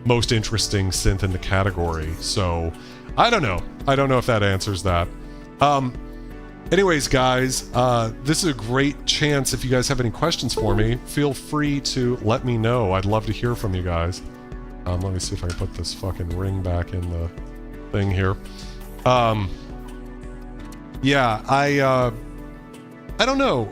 most interesting synth in the category. So, I don't know. I don't know if that answers that. Anyways, guys, this is a great chance. If you guys have any questions for me, feel free to let me know. I'd love to hear from you guys. Let me see if I can put this fucking ring back in the thing here. Yeah, I don't know.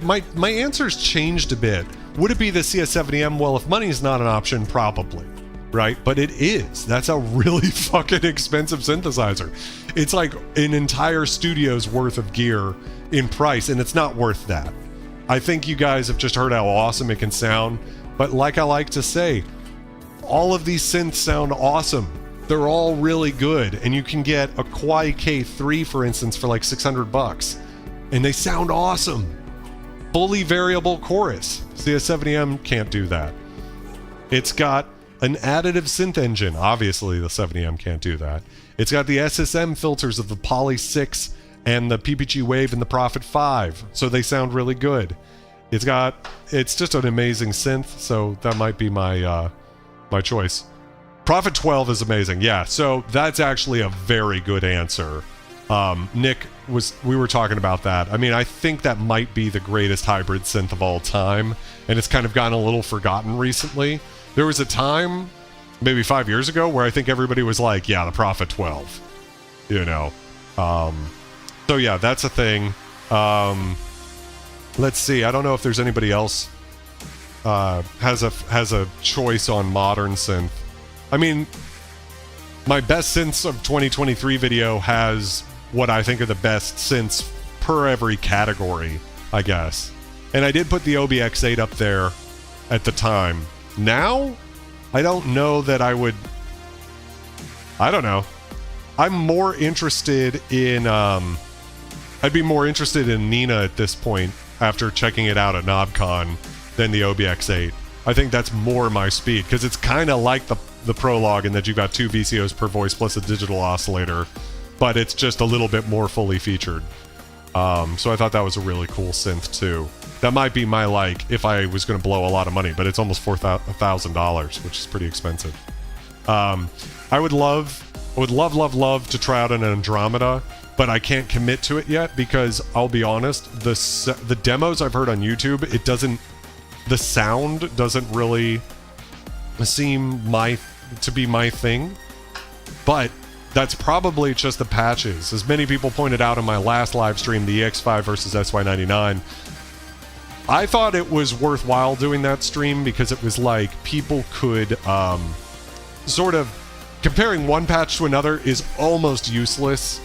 My answer's changed a bit. Would it be the CS70M? Well, if money's not an option, probably. Right? But it is. That's a really fucking expensive synthesizer. It's like an entire studio's worth of gear in price, and it's not worth that. I think you guys have just heard how awesome it can sound, but like I like to say, all of these synths sound awesome. They're all really good, and you can get a Kwai K3, for instance, for like $600, and they sound awesome. Fully variable chorus. CS70M can't do that. It's got an additive synth engine. Obviously, the 70M can't do that. It's got the SSM filters of the Poly 6 and the PPG Wave and the Prophet 5, so they sound really good. It's just an amazing synth, so that might be my my choice. Prophet 12 is amazing, yeah, so that's actually a very good answer. Nick, we were talking about that. I mean, I think that might be the greatest hybrid synth of all time, and it's kind of gotten a little forgotten recently. There was a time, maybe 5 years ago, where I think everybody was like, yeah, the Prophet 12, you know. So yeah, that's a thing. Let's see, I don't know if there's anybody else has a choice on modern synth. I mean, my best synths of 2023 video has what I think are the best synths per every category, I guess. And I did put the OBX8 up there at the time. Now, I don't know that I would. I don't know. I'm more interested in. I'd be more interested in Nina at this point after checking it out at KnobCon than the OBX8. I think that's more my speed because it's kind of like the Prologue in that you've got 2 VCOs per voice plus a digital oscillator, but it's just a little bit more fully featured. So I thought that was a really cool synth too. That might be my, like, if I was going to blow a lot of money, but it's almost $4,000, which is pretty expensive. I would love I would love, love, love to try out an Andromeda, but I can't commit to it yet because I'll be honest, the demos I've heard on YouTube, the sound doesn't really seem to be my thing. But that's probably just the patches. As many people pointed out in my last live stream, the EX5 versus SY99, I thought it was worthwhile doing that stream because it was like people could sort of comparing one patch to another is almost useless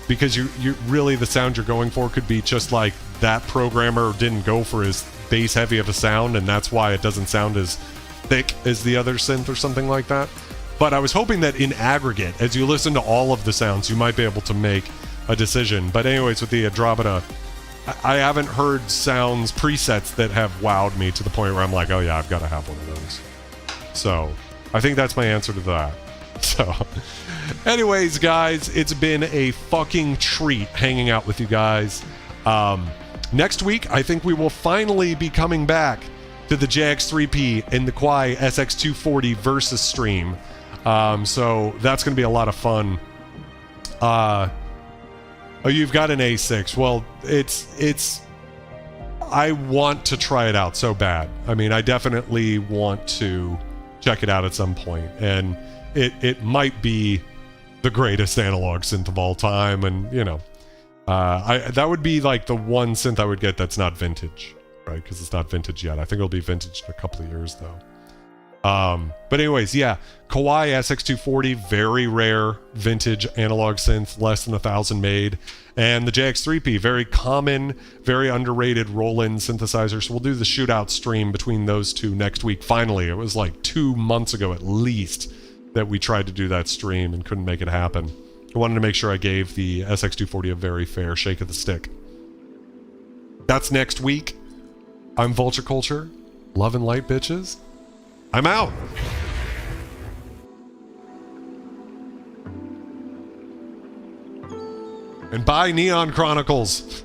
because you really the sound you're going for could be just like that programmer didn't go for as bass heavy of a sound and that's why it doesn't sound as thick as the other synth or something like that. But I was hoping that in aggregate, as you listen to all of the sounds, you might be able to make a decision. But anyways, with the Andromeda, I haven't heard sounds, presets that have wowed me to the point where I'm like, oh yeah, I've got to have one of those. So I think that's my answer to that. So anyways, guys, it's been a fucking treat hanging out with you guys. Next week, I think we will finally be coming back to the JX3P and the Kwai SX240 versus stream. So that's going to be a lot of fun. Oh, you've got an A6. Well, I want to try it out so bad. I mean, I definitely want to check it out at some point. And it might be the greatest analog synth of all time. And, you know, that would be like the one synth I would get that's not vintage, right? Because it's not vintage yet. I think it'll be vintage in a couple of years, though. But anyways, yeah, Kawai SX240, very rare vintage analog synth, less than 1,000 made, and the JX3P, very common, very underrated roll-in synthesizer. So we'll do the shootout stream between those two next week. Finally, it was like 2 months ago at least that we tried to do that stream and couldn't make it happen. I wanted to make sure I gave the SX240 a very fair shake of the stick. That's next week. I'm Vulture Culture. Love and light, bitches. I'm out. And bye, Neon Chronicles.